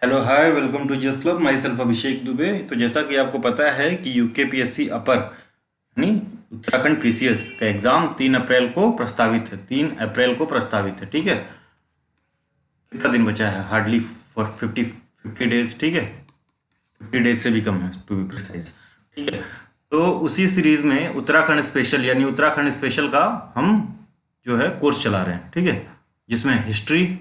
Hello hi, welcome to just club. Myself Abhishek Dubey. तो जैसा कि आपको पता है कि यूकेपीएससी अपर यानी उत्तराखंड पीसीएस का एग्जाम 3 अप्रैल को प्रस्तावित है। 3 अप्रैल को प्रस्तावित है। ठीक है, कितना दिन बचा है? Hardly for 50 days. ठीक है, 50 डेज से भी कम है टू बी प्रिसाइज। ठीक है, तो उसी सीरीज में उत्तराखंड स्पेशल यानी उत्तराखंड स्पेशल का हम जो है कोर्स चला रहे हैं। ठीक है, जिसमें हिस्ट्री,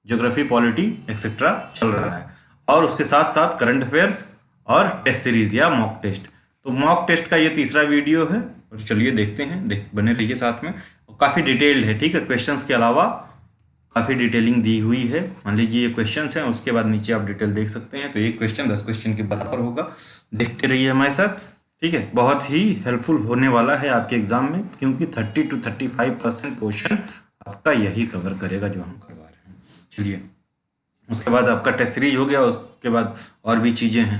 ज्योग्राफी, पॉलिटी एक्सेट्रा चल रहा है, और उसके साथ साथ करंट अफेयर्स और टेस्ट सीरीज या मॉक टेस्ट। तो मॉक टेस्ट का ये तीसरा वीडियो है, और चलिए देखते हैं। बने रहिए साथ में। और काफ़ी डिटेल्ड है। ठीक है, क्वेश्चंस के अलावा काफ़ी डिटेलिंग दी हुई है। मान लीजिए ये क्वेश्चंस हैं, उसके बाद नीचे आप डिटेल देख सकते हैं। तो एक क्वेश्चन 10 क्वेश्चन के बराबर होगा। देखते रहिए हमारे साथ। ठीक है, बहुत ही हेल्पफुल होने वाला है आपके एग्जाम में, क्योंकि 30 to 35% क्वेश्चन आपका यही कवर करेगा जो हम करवा रहे हैं। चलिए, उसके बाद आपका टेस्ट सीरीज हो गया। उसके बाद और भी चीज़ें हैं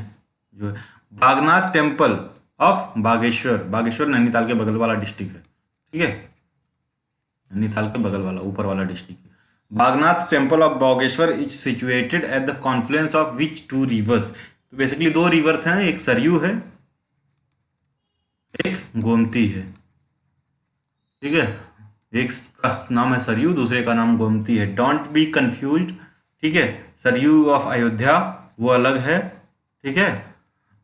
जो है। Bagnath temple of Bageshwar. बागेश्वर नैनीताल के बगल वाला डिस्ट्रिक्ट है। ठीक है, नैनीताल के बगल वाला ऊपर वाला डिस्ट्रिक्ट है। Bagnath temple of Bageshwar is situated at the confluence of which two rivers. तो बेसिकली दो रिवर्स हैं, एक सरयू है, एक गोमती है। ठीक है, एक का नाम है सरयू, दूसरे का नाम गोमती है। Don't be confused. ठीक है, सरयू ऑफ अयोध्या वो अलग है। ठीक है,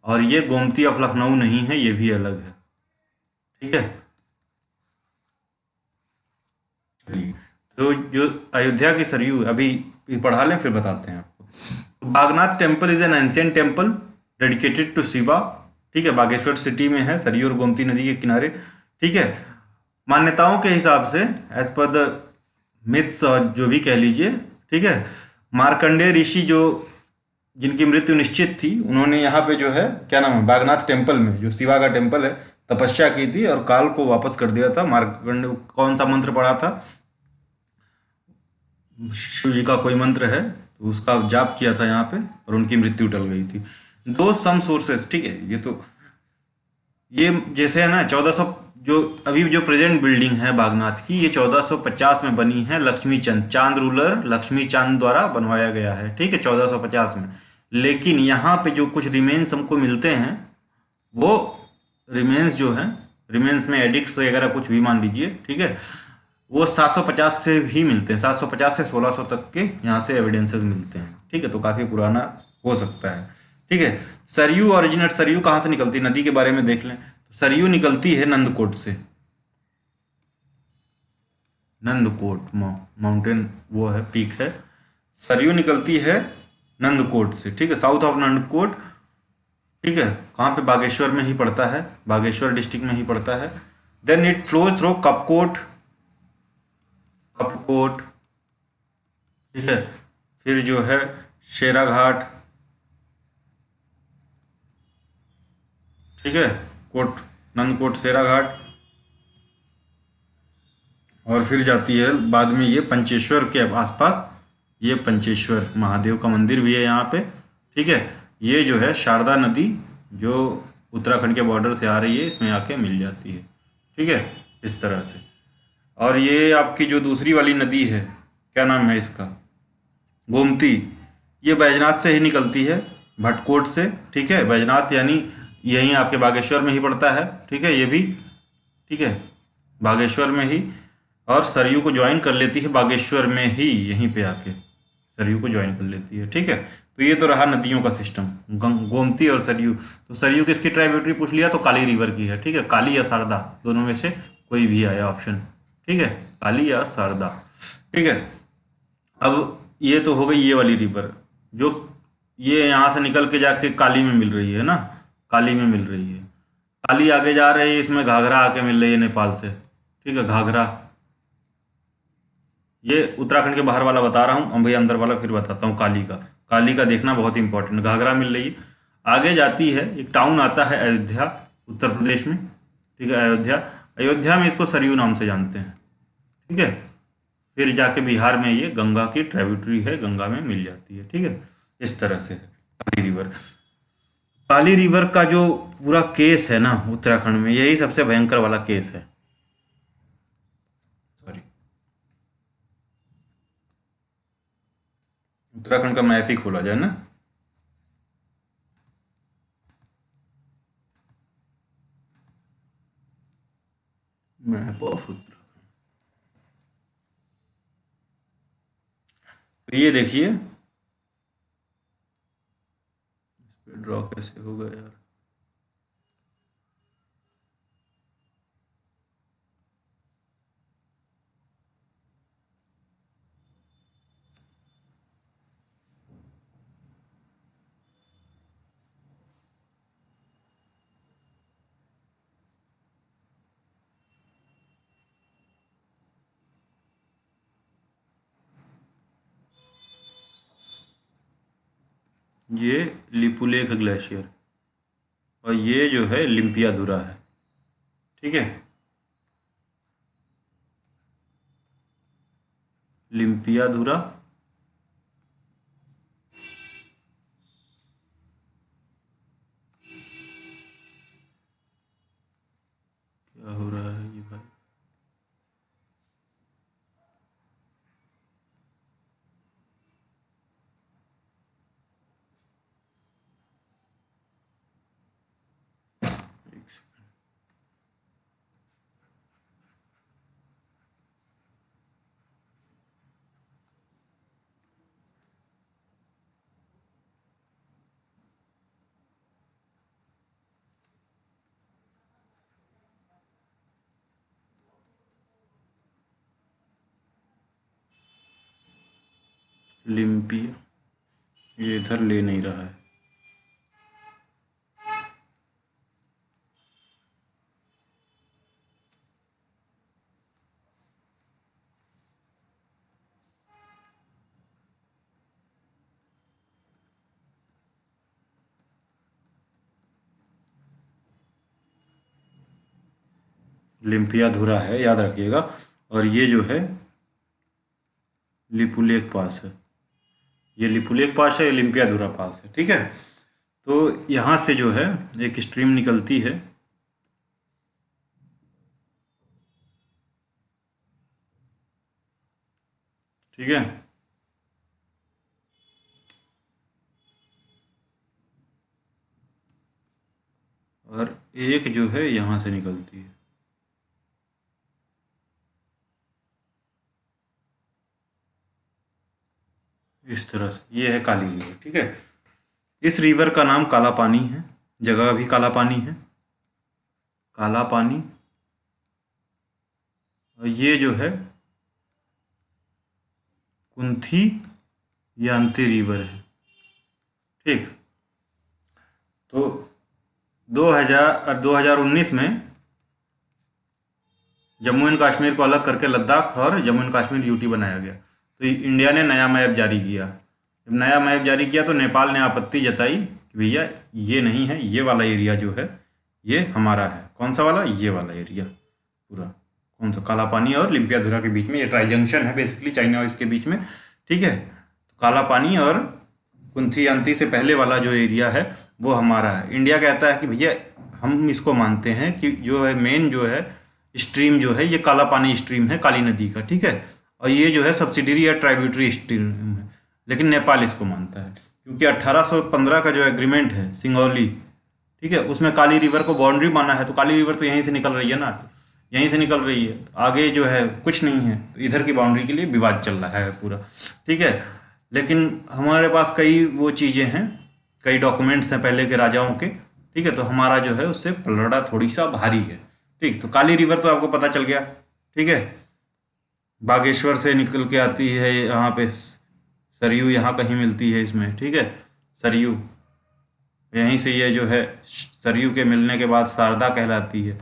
और ये गोमती ऑफ लखनऊ नहीं है, ये भी अलग है। ठीक है, चलिए। तो जो अयोध्या की सरयू अभी पढ़ा लें, फिर बताते हैं आपको। Bagnath temple is an ancient temple dedicated to Shiva. ठीक है, बागेश्वर सिटी में है, सरयू और गोमती नदी के किनारे। ठीक है, मान्यताओं के हिसाब से, एज पर द मिथ्स और जो भी कह लीजिए। ठीक है, मार्कंडेय ऋषि जो जिनकी मृत्यु निश्चित थी, उन्होंने यहाँ पे जो है क्या नाम है, बागनाथ टेम्पल में जो शिवा का टेम्पल है, तपस्या की थी और काल को वापस कर दिया था। मार्कंडेय कौन सा मंत्र पढ़ा था? शिव जी का कोई मंत्र है, तो उसका जाप किया था यहाँ पे, और उनकी मृत्यु टल गई थी। दो सम सोर्सेस। ठीक है, ये जैसे है ना, 1400 जो अभी जो प्रेजेंट बिल्डिंग है बागनाथ की, ये 1450 में बनी है। लक्ष्मी चंद चांद रूलर लक्ष्मी चांद द्वारा बनवाया गया है। ठीक है, 1450 में। लेकिन यहाँ पे जो कुछ रिमेन्स हमको मिलते हैं, वो रिमेन्स जो हैं, रिमेन्स में एडिक्ट्स वगैरह कुछ भी मान लीजिए। ठीक है, वो 750 से भी मिलते हैं। 750 से 1600 तक के यहाँ से एविडेंसेस मिलते हैं। ठीक है, तो काफ़ी पुराना हो सकता है। ठीक है, सरयू ओरिजिनेट, सरयू कहाँ से निकलती है, नदी के बारे में देख लें। तो सरयू निकलती है नंदकोट से। नंदकोट माउंटेन वो है, पीक है। सरयू निकलती है नंदकोट से। ठीक है, साउथ ऑफ नंदकोट। ठीक है, कहाँ पे? बागेश्वर में ही पड़ता है, बागेश्वर डिस्ट्रिक्ट में ही पड़ता है। Then it flows through Kapkot. Kapkot. ठीक है, फिर जो है शेराघाट। ठीक है, कोट, नंदकोट, शेराघाट, और फिर जाती है बाद में ये पंचेश्वर के आसपास। ये पंचेश्वर महादेव का मंदिर भी है यहाँ पे। ठीक है, ये जो है शारदा नदी जो उत्तराखंड के बॉर्डर से आ रही है, इसमें आके मिल जाती है। ठीक है, इस तरह से। और ये आपकी जो दूसरी वाली नदी है, क्या नाम है इसका? गोमती। ये बैजनाथ से ही निकलती है, भटकोट से। ठीक है, बैजनाथ यानी यहीं आपके बागेश्वर में ही पड़ता है। ठीक है, ये भी। ठीक है, बागेश्वर में ही। और सरयू को ज्वाइन कर लेती है बागेश्वर में ही, यहीं पे आके सरयू को ज्वाइन कर लेती है। ठीक है, तो ये तो रहा नदियों का सिस्टम, गोमती और सरयू। तो सरयू किसकी ट्राइब्यूटरी पूछ लिया, तो काली रिवर की है। ठीक है, काली या शारदा, दोनों में से कोई भी आया ऑप्शन। ठीक है, काली या शारदा। ठीक है, अब ये तो हो गई ये वाली रिवर, जो ये यहाँ से निकल के जाके काली में मिल रही है ना, काली में मिल रही है। काली आगे जा रही है, इसमें घाघरा आके मिल रही है नेपाल से। ठीक है, घाघरा। ये उत्तराखंड के बाहर वाला बता रहा हूँ, अब भैया अंदर वाला फिर बताता हूँ। काली का, काली का देखना बहुत इंपॉर्टेंट। घाघरा मिल रही है। आगे जाती है, एक टाउन आता है अयोध्या, उत्तर प्रदेश में। ठीक है, अयोध्या। अयोध्या में इसको सरयू नाम से जानते हैं। ठीक है, फिर जाके बिहार में ये गंगा की ट्रिब्यूटरी है, गंगा में मिल जाती है। ठीक है, इस तरह से है काली रिवर। काली रिवर का जो पूरा केस है ना उत्तराखंड में, यही सबसे भयंकर वाला केस है। सॉरी, उत्तराखंड का मैप ही खोला जाए ना। मैप ऑफ उत्तराखंड, तो ये देखिए, ड्रॉ कैसे होगा यार। ये लिपुलेख ग्लेशियर और ये जो है लिम्पियाधुरा है, ठीक है। लिम्पियाधुरा, क्या हो रहा है ये भाई। एक सेकंड। लिम्पिया, ये इधर ले नहीं रहा है। लिम्पियाधुरा है, याद रखिएगा। और ये जो है लिपुलेख पास है, ये लिपुलेख पास है, ये लिम्पियाधुरा पास है, ठीक है। तो यहाँ से जो है एक स्ट्रीम निकलती है, ठीक है। और एक जो है यहाँ से निकलती है, इस तरह से। ये है काली रिवर, ठीक है। इस रिवर का नाम काला पानी है, जगह भी काला पानी है, काला पानी। और ये जो है कुंथी यांती रिवर है, ठीक। तो 2019 में जम्मू एंड कश्मीर को अलग करके लद्दाख और जम्मू एंड कश्मीर यूटी बनाया गया। तो इंडिया ने नया मैप जारी किया। जब नया मैप जारी किया तो नेपाल ने आपत्ति जताई कि भैया ये नहीं है, ये वाला एरिया जो है ये हमारा है। कौन सा वाला? ये वाला एरिया पूरा, कौन सा, काला पानी और लिम्पियाधुरा के बीच में, ये ट्राई जंक्शन है बेसिकली, चाइना और इसके बीच में, ठीक है। तो काला पानी और कुंथी यांती से पहले वाला जो एरिया है वो हमारा है। इंडिया कहता है कि भैया हम इसको मानते हैं कि जो है मेन जो है स्ट्रीम जो है ये काला पानी स्ट्रीम है, काली नदी का, ठीक है। और ये जो है सब्सिडरी या ट्राइब्यूटरी स्ट्रीम है, लेकिन नेपाल इसको मानता है क्योंकि 1815 का जो एग्रीमेंट है सिंगौली, ठीक है, उसमें काली रिवर को बाउंड्री माना है। तो काली रिवर तो यहीं से निकल रही है ना, तो यहीं से निकल रही है, आगे जो है कुछ नहीं है। तो इधर की बाउंड्री के लिए विवाद चल रहा है पूरा, ठीक है। लेकिन हमारे पास कई वो चीज़ें हैं, कई डॉक्यूमेंट्स हैं पहले के राजाओं के, ठीक है। तो हमारा जो है उससे पलड़ा थोड़ी सा भारी है, ठीक। तो काली रिवर तो आपको पता चल गया, ठीक है। बागेश्वर से निकल के आती है यहाँ पे, सरयू यहाँ कहीं मिलती है इसमें, ठीक है। सरयू यहीं से, ये जो है सरयू के मिलने के बाद शारदा कहलाती है,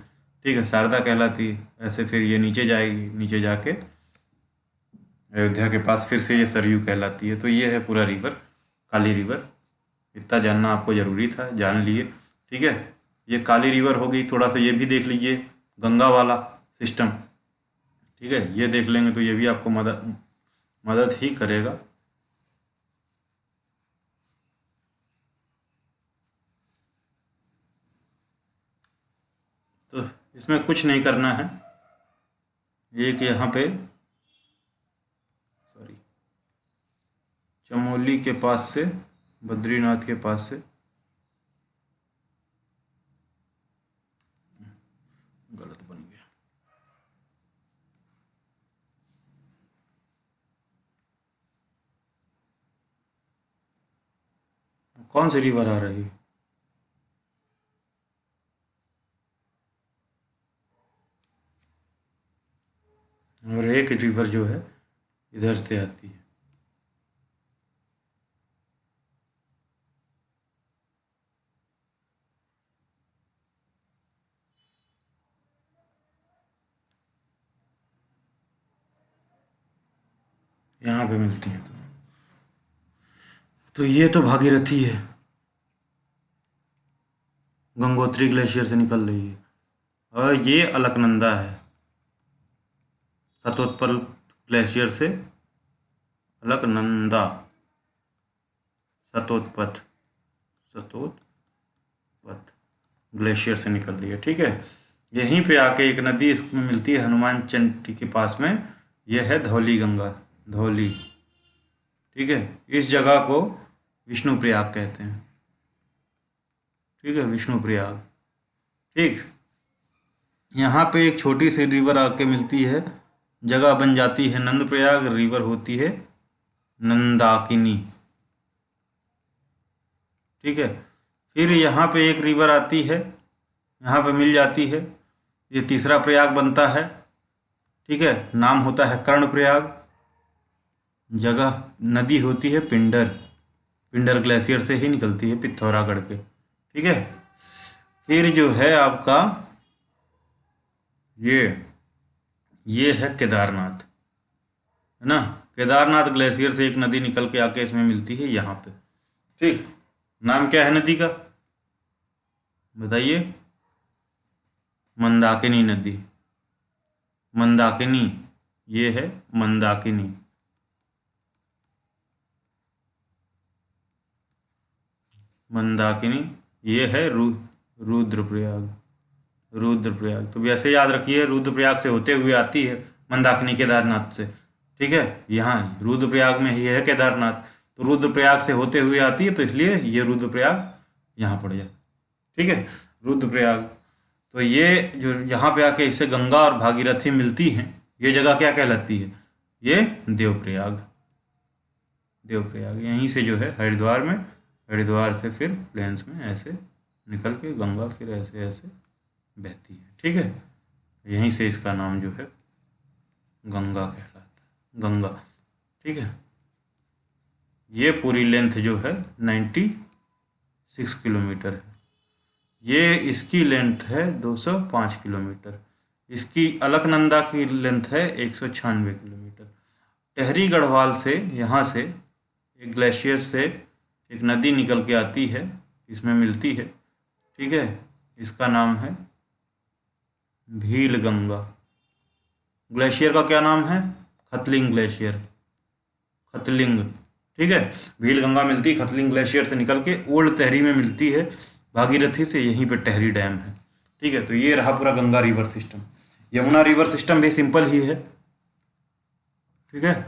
ठीक है, शारदा कहलाती है। ऐसे फिर ये नीचे जाएगी, नीचे जाके अयोध्या के पास फिर से ये सरयू कहलाती है। तो ये है पूरा रिवर, काली रिवर। इतना जानना आपको ज़रूरी था, जान लिए, ठीक है। ये काली रिवर हो गई। थोड़ा सा ये भी देख लीजिए, गंगा वाला सिस्टम, ठीक है। ये देख लेंगे तो ये भी आपको मदद ही करेगा। तो इसमें कुछ नहीं करना है, एक यहाँ पे, सॉरी, चमोली के पास से, बद्रीनाथ के पास से, गलत बन गया। कौन सी रिवर आ रही है? और एक रिवर जो है इधर से आती है। यहाँ पे मिलती है। तो ये तो भागीरथी है, गंगोत्री ग्लेशियर से निकल रही है। और ये अलकनंदा है, सतोत्पल ग्लेशियर से अलकनंदा, सतोत्पथ ग्लेशियर से निकल रही है। ठीक है, यहीं पे आके एक नदी इसमें मिलती है हनुमान चंटी के पास में, यह है धौली गंगा, धौली। ठीक है, इस जगह को विष्णु प्रयाग कहते हैं। ठीक है, विष्णु प्रयाग। ठीक, यहाँ पे एक छोटी सी रिवर आके मिलती है, जगह बन जाती है नंद प्रयाग, रिवर होती है नंदाकिनी। ठीक है, फिर यहाँ पे एक रिवर आती है, यहाँ पे मिल जाती है, ये तीसरा प्रयाग बनता है। ठीक है, नाम होता है कर्ण प्रयाग, जगह नदी होती है पिंडर, पिंडर ग्लेशियर से ही निकलती है पिथौरागढ़ के। ठीक है, फिर जो है आपका ये है केदारनाथ, है ना। केदारनाथ ग्लेशियर से एक नदी निकल के आके इसमें मिलती है यहाँ पे। ठीक, नाम क्या है नदी का बताइए? मंदाकिनी नदी, मंदाकिनी, ये है मंदाकिनी। मंदाकिनी, ये है रुद्रप्रयाग, रुद्रप्रयाग। तो वैसे याद रखिए, रुद्रप्रयाग से होते हुए आती है मंदाकिनी केदारनाथ से। ठीक है, यहाँ रुद्रप्रयाग में ही है केदारनाथ, तो रुद्रप्रयाग से होते हुए आती है, तो इसलिए ये रुद्रप्रयाग यहाँ पड़ जाए। ठीक है, रुद्रप्रयाग। तो ये जो यहाँ पे आके इससे गंगा और भागीरथी मिलती हैं, ये जगह क्या कहलाती है? ये देवप्रयाग, देवप्रयाग। यहीं से जो है हरिद्वार में, हरिद्वार से फिर प्लेन्स में ऐसे निकल के गंगा फिर ऐसे ऐसे बहती है। ठीक है, यहीं से इसका नाम जो है गंगा कहलाता है, गंगा। ठीक है, ये पूरी लेंथ जो है 96 किलोमीटर है। ये इसकी लेंथ है 205 किलोमीटर। इसकी अलकनंदा की लेंथ है 196 किलोमीटर। टेहरी गढ़वाल से, यहाँ से एक ग्लेशियर से एक नदी निकल के आती है, इसमें मिलती है। ठीक है, इसका नाम है भील गंगा। ग्लेशियर का क्या नाम है? खतलिंग ग्लेशियर, खतलिंग। ठीक है, भील गंगा मिलती है खतलिंग ग्लेशियर से निकल के, ओल्ड टेहरी में मिलती है भागीरथी से, यहीं पे टेहरी डैम है। ठीक है, तो ये रहा पूरा Ganga river system. Yamuna river system भी सिंपल ही है। ठीक है,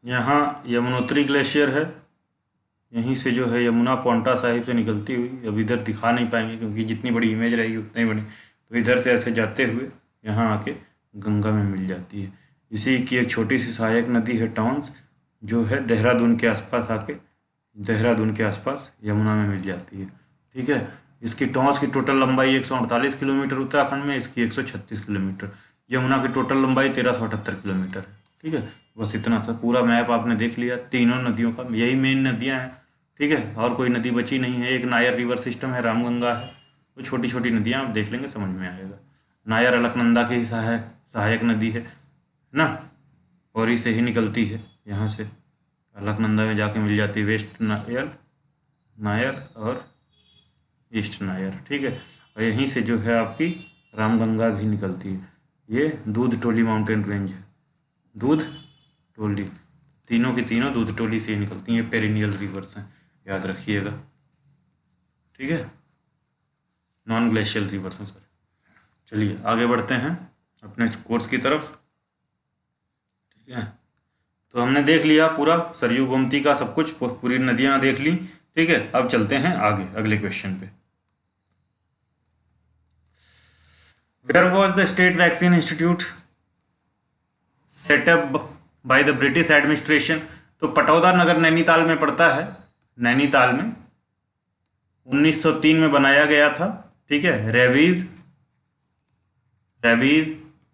यहाँ यमुनोत्री ग्लेशियर है, यहीं से जो है यमुना पौंटा साहिब से निकलती हुई, अब इधर दिखा नहीं पाएंगे क्योंकि जितनी बड़ी इमेज रहेगी उतनी बड़ी, तो इधर से ऐसे जाते हुए यहाँ आके गंगा में मिल जाती है। इसी की एक छोटी सी सहायक नदी है टॉन्स, जो है देहरादून के आसपास आके, देहरादून के आसपास यमुना में मिल जाती है। ठीक है, इसकी टॉन्स की टोटल लंबाई 148 किलोमीटर उत्तराखंड में, इसकी 136 किलोमीटर। यमुना की टोटल लंबाई 1378 किलोमीटर है। ठीक है, बस इतना सा पूरा मैप आपने देख लिया तीनों नदियों का, यही मेन नदियाँ हैं। ठीक है, और कोई नदी बची नहीं है। एक नायर रिवर सिस्टम है, रामगंगा है, तो छोटी छोटी नदियाँ आप देख लेंगे, समझ में आएगा। नायर अलकनंदा के ही सहायक नदी है ना, पौरी से ही निकलती है, यहाँ से अलकनंदा में जाके मिल जाती है। वेस्ट नायर, नायर और ईस्ट नायर, ठीक है। और यहीं से जो है आपकी रामगंगा भी निकलती है। ये दूध टोली माउंटेन रेंज है, दूध टोली, तीनों की तीनों दूध टोली से ही निकलती हैं, ये पेरिनियल रिवर्स हैं, याद रखिएगा, ठीक है, नॉन ग्लेशियल रिवर्स हैं, सॉरी। चलिए आगे बढ़ते हैं अपने कोर्स की तरफ, ठीक है। तो हमने देख लिया पूरा सरयू गोमती का सब कुछ, पूरी नदियां देख ली, ठीक है। अब चलते हैं आगे अगले क्वेश्चन पे। Where was the state vaccine institute setup by the British administration? तो पटौदा नगर नैनीताल में पड़ता है, नैनीताल में 1903 में बनाया गया था, ठीक है। रेबीज,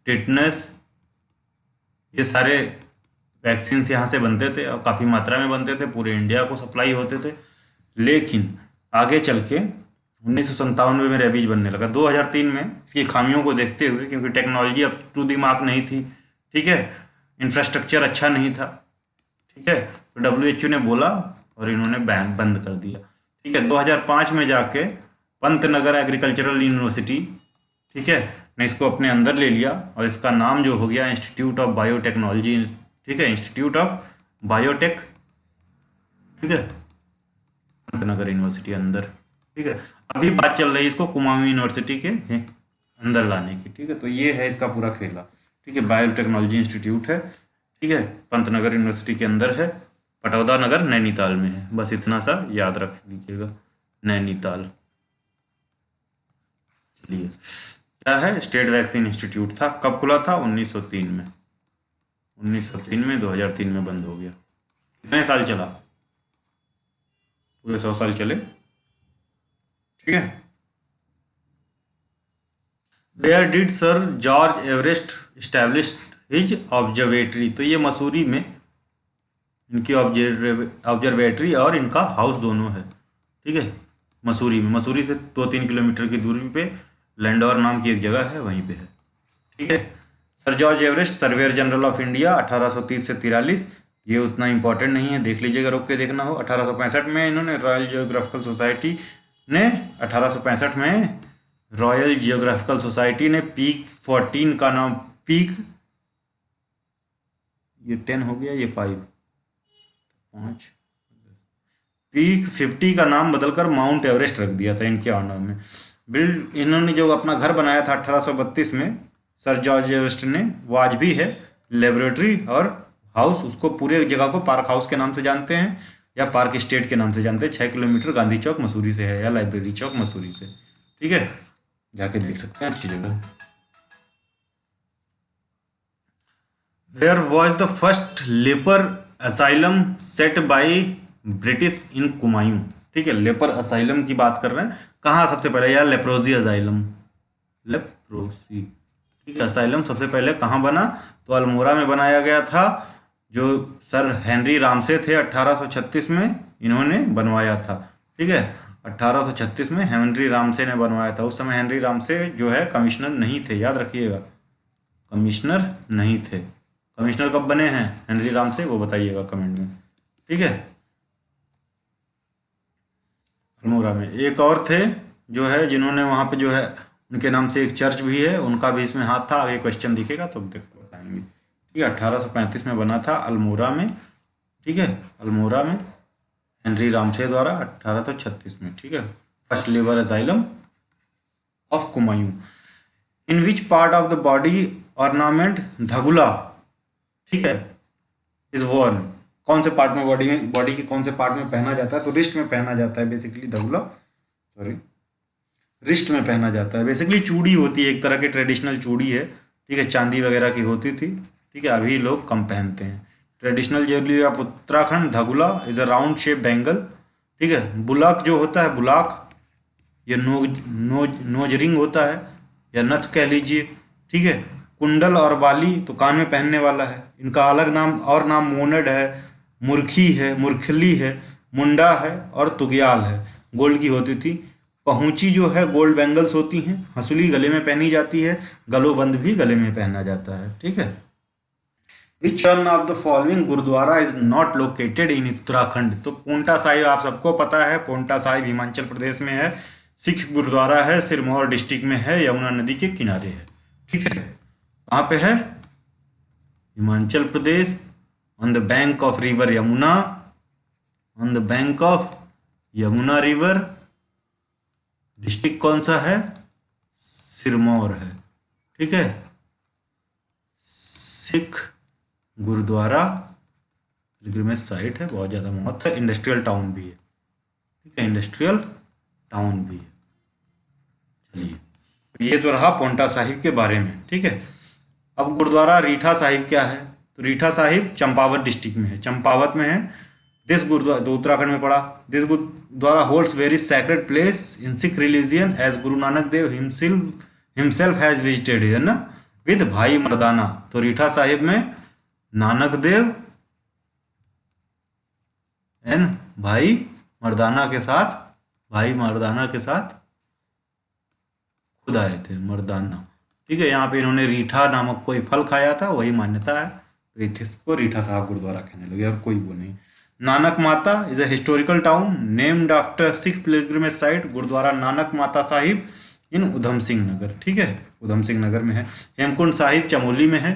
टिटनस, ये सारे वैक्सीन्स यहाँ से बनते थे और काफ़ी मात्रा में बनते थे, पूरे इंडिया को सप्लाई होते थे। लेकिन आगे चल के 1997 में रेबीज बनने लगा। 2003 में इसकी खामियों को देखते हुए, क्योंकि technology up to the mark नहीं थी, ठीक है, इंफ्रास्ट्रक्चर अच्छा नहीं था, ठीक है, तो WHO ने बोला और इन्होंने बैन बंद कर दिया, ठीक है। 2005 में जाके पंतनगर एग्रीकल्चरल यूनिवर्सिटी, ठीक है, ने इसको अपने अंदर ले लिया और इसका नाम जो हो गया इंस्टीट्यूट ऑफ बायोटेक्नोलॉजी, ठीक है, इंस्टीट्यूट ऑफ बायोटेक, ठीक है, पंतनगर यूनिवर्सिटी अंदर, ठीक है। अभी बात चल रही है इसको कुमाऊं यूनिवर्सिटी के अंदर लाने की, ठीक है। तो ये है इसका पूरा खेला, ठीक है। बायोटेक्नोलॉजी इंस्टीट्यूट है, ठीक है, पंतनगर यूनिवर्सिटी के अंदर है, पटौदा नगर नैनीताल में है, बस इतना सा याद रख लीजिएगा, नैनीताल। चलिए, क्या है, स्टेट वैक्सीन इंस्टीट्यूट था, कब खुला था? 1903 में, 1903 में, 2003 में बंद हो गया। कितने साल चला? पूरे 100 साल चले, ठीक है। Where did sir George Everest establish his observatory? तो ये मसूरी में इनकी ऑब्जर्वेटरी और इनका हाउस दोनों है, ठीक है, मसूरी में। मसूरी से 2-3 किलोमीटर की दूरी पे लैंडोर नाम की एक जगह है, वहीं पे है, ठीक है। Sir George Everest surveyor general of India 1830 से 43, ये उतना इंपॉर्टेंट नहीं है, देख लीजिएगा, रोक के देखना हो। 1865 में इन्होंने रॉयल जियोग्राफिकल सोसाइटी ने 1865 में रॉयल जियोग्राफिकल सोसाइटी ने पीक 14 का नाम, पीक, ये 10 हो गया, ये 5 पीक 50 का नाम बदलकर माउंट एवरेस्ट रख दिया था इनके ऑनर में। बिल्ड, इन्होंने जो अपना घर बनाया था 1832 में सर जॉर्ज एवरेस्ट ने, वो आज भी है, लेबोरेटरी और हाउस, उसको पूरे जगह को पार्क हाउस के नाम से जानते हैं या पार्क स्टेट के नाम से जानते हैं। 6 किलोमीटर गांधी चौक मसूरी से है या लाइब्रेरी चौक मसूरी से, ठीक है, जाके देख सकते हैं, अच्छी जगह। Where was the first leper asylum set by British in Kumaon? ठीक है, लेपर असाइलम की बात कर रहे हैं, कहाँ सबसे पहले? यार लेप्रोजी असाइलम, लेप्रोसी, ठीक है, असाइलम सबसे पहले कहाँ बना? तो अल्मोड़ा में बनाया गया था, जो सर हेनरी रामसे थे 1836 में इन्होंने बनवाया था, ठीक है, 1836 में हेनरी रामसे ने बनवाया था। उस समय हेनरी रामसे जो है कमिश्नर नहीं थे, याद रखिएगा, कमिश्नर नहीं थे। कमिश्नर कब बने हैं हेनरी रामसे, वो बताइएगा कमेंट में, ठीक है। अल्मोड़ा में एक और थे जो है, जिन्होंने वहाँ पे जो है, उनके नाम से एक चर्च भी है, उनका भी इसमें हाथ था, आगे क्वेश्चन दिखेगा तो देखो बताएंगे, ठीक है। 1835 में बना था अल्मोड़ा में, ठीक है, अल्मोड़ा में हेनरी रामसे द्वारा 1836 में, ठीक है। First labour asylum of Kumaon. In which part of the body ornament dhagula, ठीक है, इज वर्न? कौन से पार्ट में, बॉडी के कौन से पार्ट में पहना जाता है? तो रिस्ट में पहना जाता है बेसिकली, धगुला, सॉरी, रिस्ट में पहना जाता है। बेसिकली चूड़ी होती है, एक तरह की ट्रेडिशनल चूड़ी है, ठीक है, चांदी वगैरह की होती थी, ठीक है, अभी लोग कम पहनते हैं। Traditional jewellery of Uttarakhand, dhagula is a round shape bangle, ठीक है। बुलाक जो होता है, बुलाक, ये नोज रिंग होता है या नथ कह लीजिए, ठीक है। कुंडल और बाली तो कान में पहनने वाला है, इनका अलग नाम और नाम मोनड है, मुरखी है, मुरखली है, मुंडा है और तुगयाल है, गोल्ड की होती थी। पहुंची जो है गोल्ड बैंगल्स होती हैं, हंसुली गले में पहनी जाती है, गलोबंद भी गले में पहना जाता है, ठीक है। Which one of the following gurudwara is not located in Uttarakhand? तो पोंटा साहिब आप सबको पता है, पोंटा साहिब हिमाचल प्रदेश में है, सिख गुरुद्वारा है, सिरमौर डिस्ट्रिक्ट में है, यमुना नदी के किनारे है। ठीक है, कहाँ पे है? Himachal Pradesh, on the bank of river Yamuna, on the bank of Yamuna river. District कौन सा है? सिरमौर है। ठीक है, सिख गुरुद्वारा पिलग्रिमेज साइट है, बहुत ज़्यादा महत्व है। इंडस्ट्रियल टाउन भी है। ठीक है, इंडस्ट्रियल टाउन भी है। चलिए, ये तो रहा पौंटा साहिब के बारे में। ठीक है, अब गुरुद्वारा रीठा साहिब क्या है? तो रीठा साहिब चंपावत डिस्ट्रिक्ट में है, चंपावत में है। दिस गुरुद्वारा तो उत्तराखंड में पड़ा। This gurudwara holds very sacred place in Sikh religion as Guru Nanak Dev himself has visited, है ना, विद भाई मर्दाना। तो रीठा साहिब में नानक देव एंड भाई मर्दाना के साथ खुद आए थे, मर्दाना। ठीक है, यहाँ पे इन्होंने रीठा नामक कोई फल खाया था, वही मान्यता है, तो इसको रीठा साहब गुरुद्वारा कहने लगे, और कोई वो नहीं। Nanak Mata is a historical town named after Sikh pilgrimage site gurdwara Nanak Mata Sahib इन उधम सिंह नगर। ठीक है, उधम सिंह नगर में है। हेमकुंड साहिब चमोली में है।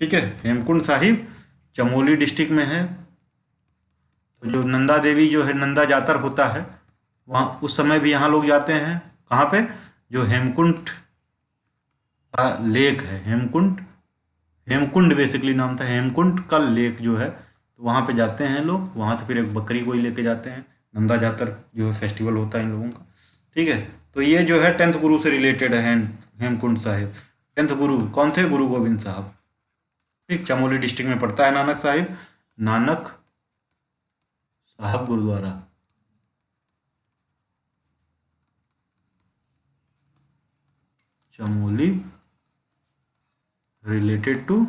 ठीक है, हेमकुंड साहिब चमोली डिस्ट्रिक्ट में है। तो जो नंदा देवी जो है, नंदा जातर होता है वहाँ, उस समय भी यहाँ लोग जाते हैं। कहाँ पे? जो हेमकुंड का लेक है, हेमकुंड बेसिकली नाम था, हेमकुंड का लेक जो है, तो वहाँ पे जाते हैं लोग। वहाँ से फिर एक बकरी कोई लेके जाते हैं। नंदा जातर जो है फेस्टिवल होता है इन लोगों का। ठीक है, तो ये जो है 10th गुरु से रिलेटेड है हेमकुंड साहिब। 10th गुरु कौन थे? गुरु गोविंद साहब। ठीक, चमोली डिस्ट्रिक्ट में पड़ता है नानक साहब gurdwara. Chamoli related to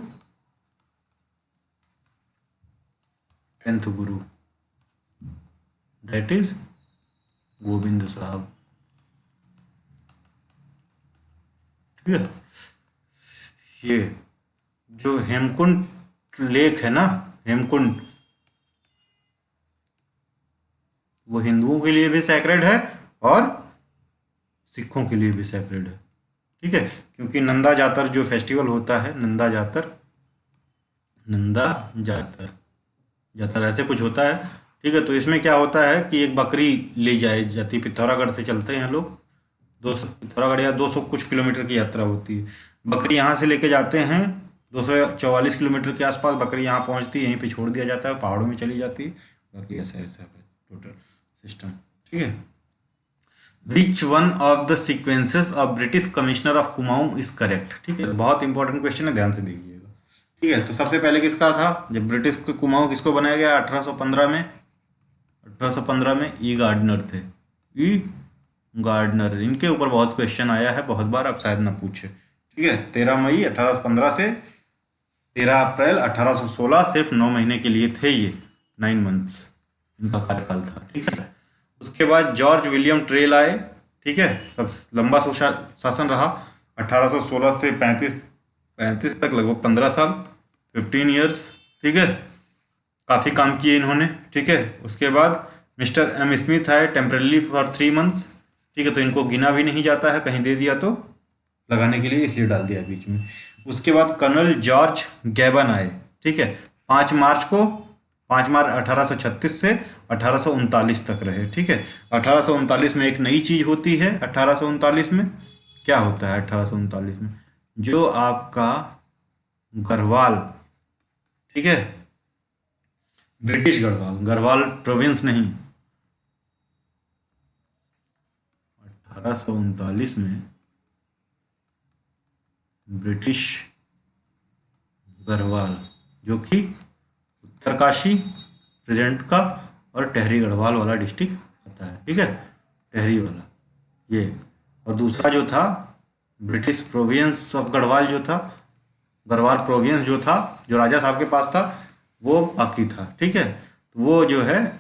10th Guru, that is Govind साहब। ठीक है, ये जो हेमकुंड लेक है ना, हेमकुंड, वो हिंदुओं के लिए भी सैक्रेड है और सिखों के लिए भी सैक्रेड है। ठीक है, क्योंकि नंदा जातर जो फेस्टिवल होता है, नंदा जातर ऐसे कुछ होता है। ठीक है, तो इसमें क्या होता है कि एक बकरी ले जाई जाती, पिथौरागढ़ से चलते हैं लोग, 200 पिथौरागढ़ या 200 कुछ किलोमीटर की यात्रा होती है। बकरी यहाँ से लेके जाते हैं, 244 किलोमीटर के आसपास बकरी यहाँ पहुँचती है, यहीं पे छोड़ दिया जाता है, पहाड़ों में चली जाती है। बाकी ऐसा है टोटल सिस्टम। ठीक है, which one of the sequences of British commissioner of Kumaon is correct? ठीक है, बहुत इंपॉर्टेंट क्वेश्चन है, ध्यान से देखिएगा। ठीक है, तो सबसे पहले किसका था? जब ब्रिटिश के कुमाऊं किसको बनाया गया? 1815 में ई गार्डनर थे। ई गार्डनर, इनके ऊपर बहुत क्वेश्चन आया है बहुत बार, अब शायद ना पूछे। ठीक है, 13 मई 1815 से 13 अप्रैल 1816, सिर्फ 9 महीने के लिए थे ये, 9 मंथ्स इनका कार्यकाल था। ठीक है, उसके बाद जॉर्ज विलियम ट्रेल आए। ठीक है, सब लंबा शासन रहा, 1816 से 35 तक, लगभग 15 साल, 15 ईयर्स। ठीक है, काफ़ी काम किए इन्होंने। ठीक है, उसके बाद मिस्टर एम स्मिथ आए टेम्परली फॉर 3 मंथ्स। ठीक है, तो इनको गिना भी नहीं जाता है, कहीं दे दिया तो लगाने के लिए, इसलिए डाल दिया बीच में। उसके बाद कर्नल जॉर्ज गैबन आए। ठीक है, 5 मार्च 1836 से 1839 तक रहे। ठीक है, 1839 में एक नई चीज़ होती है। 1839 में क्या होता है? 1839 में जो आपका गढ़वाल, ठीक है, ब्रिटिश गढ़वाल प्रोविंस नहीं, 1839 में ब्रिटिश गढ़वाल, जो कि उत्तरकाशी प्रेजेंट का और टेहरी गढ़वाल वाला डिस्ट्रिक्ट आता है। ठीक है, टेहरी वाला ये, और दूसरा जो था ब्रिटिश प्रोविंस ऑफ गढ़वाल, जो था गढ़वाल प्रोविंस जो था, जो राजा साहब के पास था, वो बाकी था। ठीक है, तो वो जो है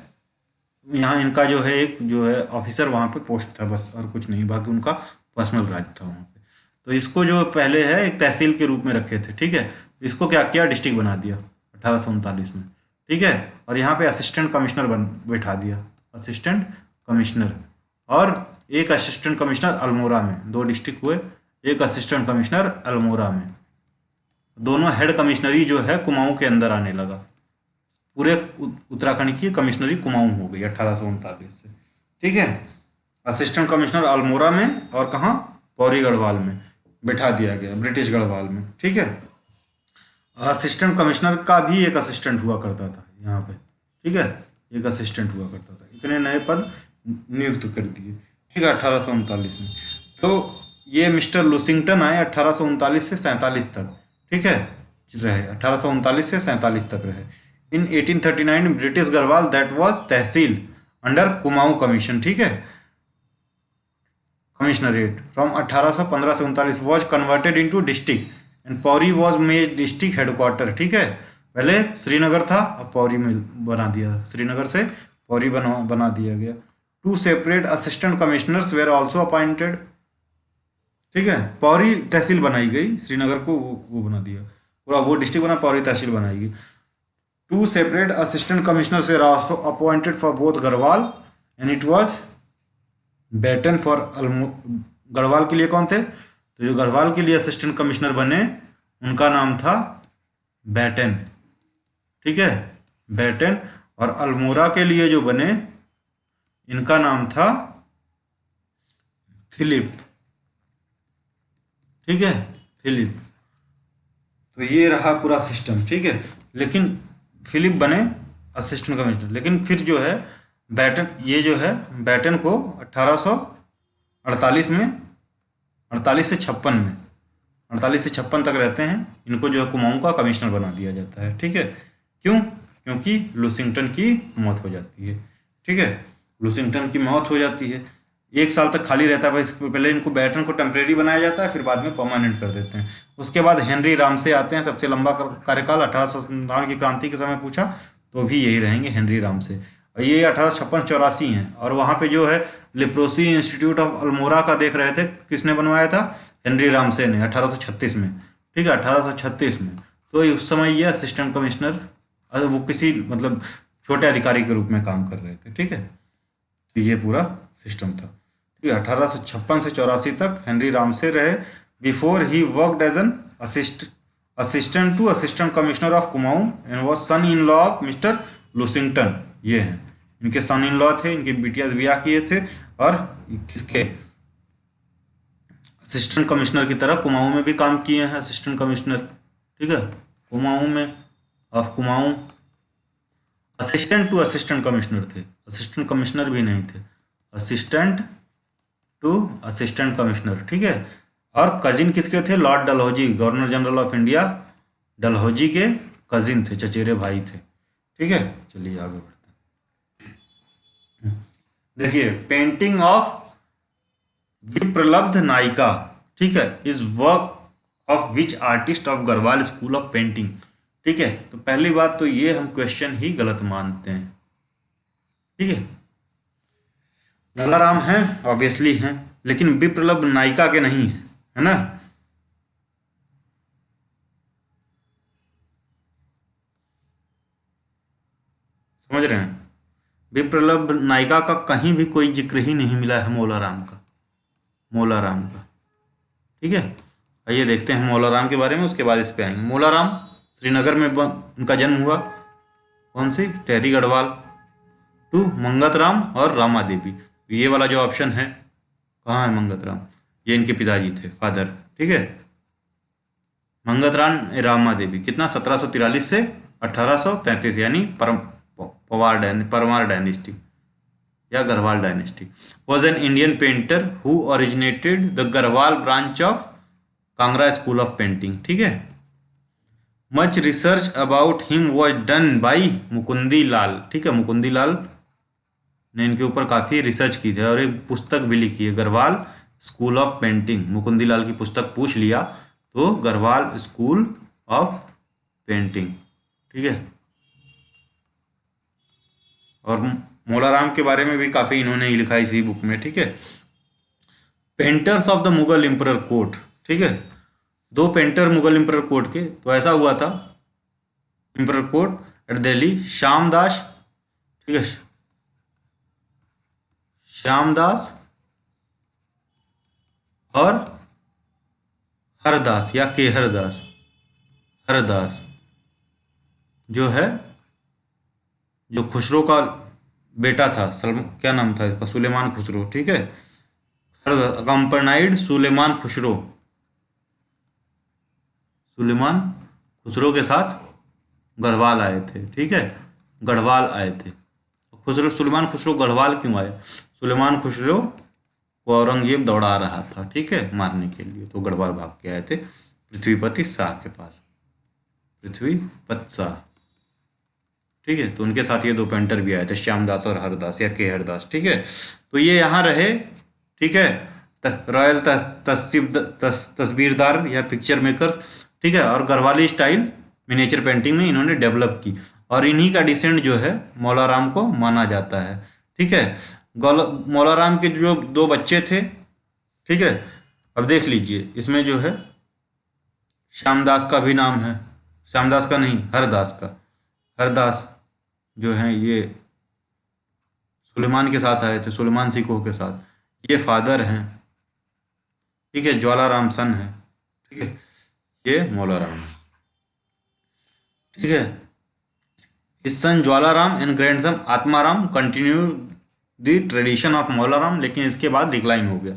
यहाँ इनका जो है एक जो है ऑफिसर वहाँ पे पोस्ट था बस, और कुछ नहीं, बाकी उनका पर्सनल राज था वहाँ पे। तो इसको जो पहले है एक तहसील के रूप में रखे थे। ठीक है, इसको क्या किया? डिस्ट्रिक्ट बना दिया 1839 में। ठीक है, और यहाँ पे असिस्टेंट कमिश्नर बैठा दिया, असिस्टेंट कमिश्नर, और एक असिस्टेंट कमिश्नर अल्मोड़ा में, 2 डिस्ट्रिक्ट हुए, एक असिस्टेंट कमिश्नर अल्मोड़ा में, दोनों हेड कमिश्नरी जो है कुमाऊं के अंदर आने लगा। पूरे उत्तराखंड की कमिश्नरी कुमाऊं हो गई 1839 से। ठीक है, असिस्टेंट कमिश्नर अल्मोड़ा में और कहाँ, पौड़ी गढ़वाल में बिठा दिया गया, ब्रिटिश गढ़वाल में। ठीक है, असिस्टेंट कमिश्नर का भी एक असिस्टेंट हुआ करता था यहाँ पे। ठीक है, एक असिस्टेंट हुआ करता था। इतने नए पद नियुक्त कर दिए। ठीक है, 1839 में। तो ये मिस्टर लुसिंगटन आए 1839 से 47 तक। ठीक है, रहे 1839 से 47 तक रहे। इन 1839 British Garhwal that was tehsil under Kumaon commission. ठीक है, कमिश्नरेट फ्रॉम 1815 से 39 was converted into district and Pauri was made district headquarter. ठीक है, पहले श्रीनगर था, अब पौरी में बना दिया, श्रीनगर से पौरी बना दिया गया। 2 separate assistant commissioners were also appointed. ठीक है, पौरी तहसील बनाई गई, श्रीनगर को वो बना दिया, पूरा वो डिस्ट्रिक्ट बना, पौरी तहसील बनाई गई। 2 separate assistant commissioners were also appointed for both Garhwal and it was Batten for Garhwal के लिए कौन थे, तो जो गढ़वाल के लिए असिस्टेंट कमिश्नर बने उनका नाम था बैटन। ठीक है, बैटन। और अल्मोड़ा के लिए जो बने इनका नाम था फिलिप। ठीक है, फिलिप। तो ये रहा पूरा सिस्टम। ठीक है, लेकिन फिलिप बने असिस्टेंट कमिश्नर, लेकिन फिर जो है बैटन, ये जो है बैटन को 1848 में, 48 से 56 में, 48 से 56 तक रहते हैं, इनको जो है कुमाऊं का कमिश्नर बना दिया जाता है। ठीक है, क्यों, क्योंकि लुसिंगटन की मौत हो जाती है। ठीक है, लुसिंगटन की मौत हो जाती है, 1 साल तक खाली रहता है भाई। पहले इनको बैटन को टेम्परेरी बनाया जाता है, फिर बाद में परमानेंट कर देते हैं। उसके बाद हेनरी रामसे आते हैं, सबसे लंबा कार्यकाल, 1857 की क्रांति के समय पूछा तो भी यही रहेंगे, हेनरी रामसे। और ये 1856-84 हैं। और वहाँ पे जो है लिप्रोसी इंस्टीट्यूट ऑफ अल्मोड़ा का देख रहे थे, किसने बनवाया था, हेनरी रामसे ने, 1836 में। ठीक है, 1836 में। तो उस समय ये असिस्टेंट कमिश्नर, वो किसी मतलब छोटे अधिकारी के रूप में काम कर रहे थे। ठीक है, तो ये पूरा सिस्टम था। ठीक है, 1856 से 84 तक हेनरी रामसे रहे। Before he worked as an assistant to assistant commissioner of Kumaon and was son in law of mister Lushington. ये हैं, इनके सन इन लॉ थे, इनकी बिटिया ब्याह किए थे, और किसके, असिस्टेंट कमिश्नर की तरह कुमाऊं में भी काम किए हैं, असिस्टेंट कमिश्नर। ठीक है, कुमाऊं में, of Kumaon assistant to assistant commissioner थे, असिस्टेंट कमिश्नर भी नहीं थे, असिस्टेंट टू असिस्टेंट कमिश्नर। ठीक है, और कजिन किसके थे, Lord Dalhousie, governor general of India, Dalhousie के कजिन थे, चचेरे भाई थे। ठीक है, चलिए आगे बढ़ते हैं। देखिए, पेंटिंग ऑफ विप्रलब्ध नायिका। ठीक है, is work of which artist of Garhwal school of painting. ठीक है, तो पहली बात तो ये हम क्वेश्चन ही गलत मानते हैं। ठीक है, गंगाराम हैं, ऑब्वियसली हैं, लेकिन विप्रलब्ध नायिका के नहीं है, है ना। समझ रहे हैं, विप्रलब्ध नायिका का कहीं भी कोई जिक्र ही नहीं मिला है मौलाराम का, मौलाराम का। ठीक है, आइए देखते हैं मौलाराम के बारे में, उसके बाद इस पे आएंगे। मौलाराम श्रीनगर में उनका जन्म हुआ, कौन सी, टेहरी गढ़वाल, टू मंगत राम और रामा देवी। ये वाला जो ऑप्शन है, कहाँ है मंगत राम, ये इनके पिताजी थे, फादर। ठीक है, मंगत राम रामा देवी, कितना, 1743 से 1833, यानी परमार डायनेस्टी या Garhwal dynasty. Was an Indian painter who originated the Garhwal branch of Kangra school of painting. ठीक है, much research about him was done by Mukundi Lal. ठीक है, मुकुंदी लाल ने इनके ऊपर काफ़ी रिसर्च की थी और एक पुस्तक भी लिखी है, Garhwal school of painting. Mukundi Lal की पुस्तक पूछ लिया तो गढ़वाल स्कूल ऑफ पेंटिंग। ठीक है, और मौलाराम के बारे में भी काफ़ी इन्होंने ही लिखा इसी बुक में। ठीक है, painters of the Mughal emperor court. ठीक है, 2 पेंटर मुगल एम्परर कोर्ट के, तो ऐसा हुआ था, emperor court at Delhi, Shyamdas, ठीक है, श्यामदास और हरदास या केहरदास, हरदास जो है, जो खुसरो का बेटा था, क्या नाम था इसका, सुलेमान खुसरो, ठीक है। अकम्पनाइड सुलेमान खुसरो, सुलेमान खुसरो के साथ गढ़वाल आए थे, ठीक है, गढ़वाल आए थे। खुसरो, सुलेमान खुसरो गढ़वाल क्यों आए? सुलेमान खुसरो को औरंगजेब दौड़ा रहा था, ठीक है, मारने के लिए, तो गढ़वाल भाग के आए थे पृथ्वीपति शाह के पास, पृथ्वीपत शाह, ठीक है। तो उनके साथ ये दो पेंटर भी आए थे, श्यामदास और हरदास या के हरदास, ठीक है। तो ये यहाँ रहे, ठीक है, रॉयल तस्वीरदार या पिक्चर मेकर्स, ठीक है। और गढ़वाली स्टाइल मिनिएचर पेंटिंग में इन्होंने डेवलप की, और इन्हीं का डिसेंट जो है मौलाराम को माना जाता है, ठीक है। मौलाराम के जो दो बच्चे थे, ठीक है, अब देख लीजिए इसमें जो है श्यामदास का भी नाम है, श्यामदास का नहीं, हरदास का, हरदास जो है ये सुलेमान के साथ आए थे, सुलेमान सिकोह के साथ, ये फादर हैं, ठीक है, ज्वालाराम सन है, ठीक है, ये मौलाराम है, ठीक है। His son Jwalaram and grandson Atmaram continue the tradition of Molaram, लेकिन इसके बाद डिक्लाइन हो गया।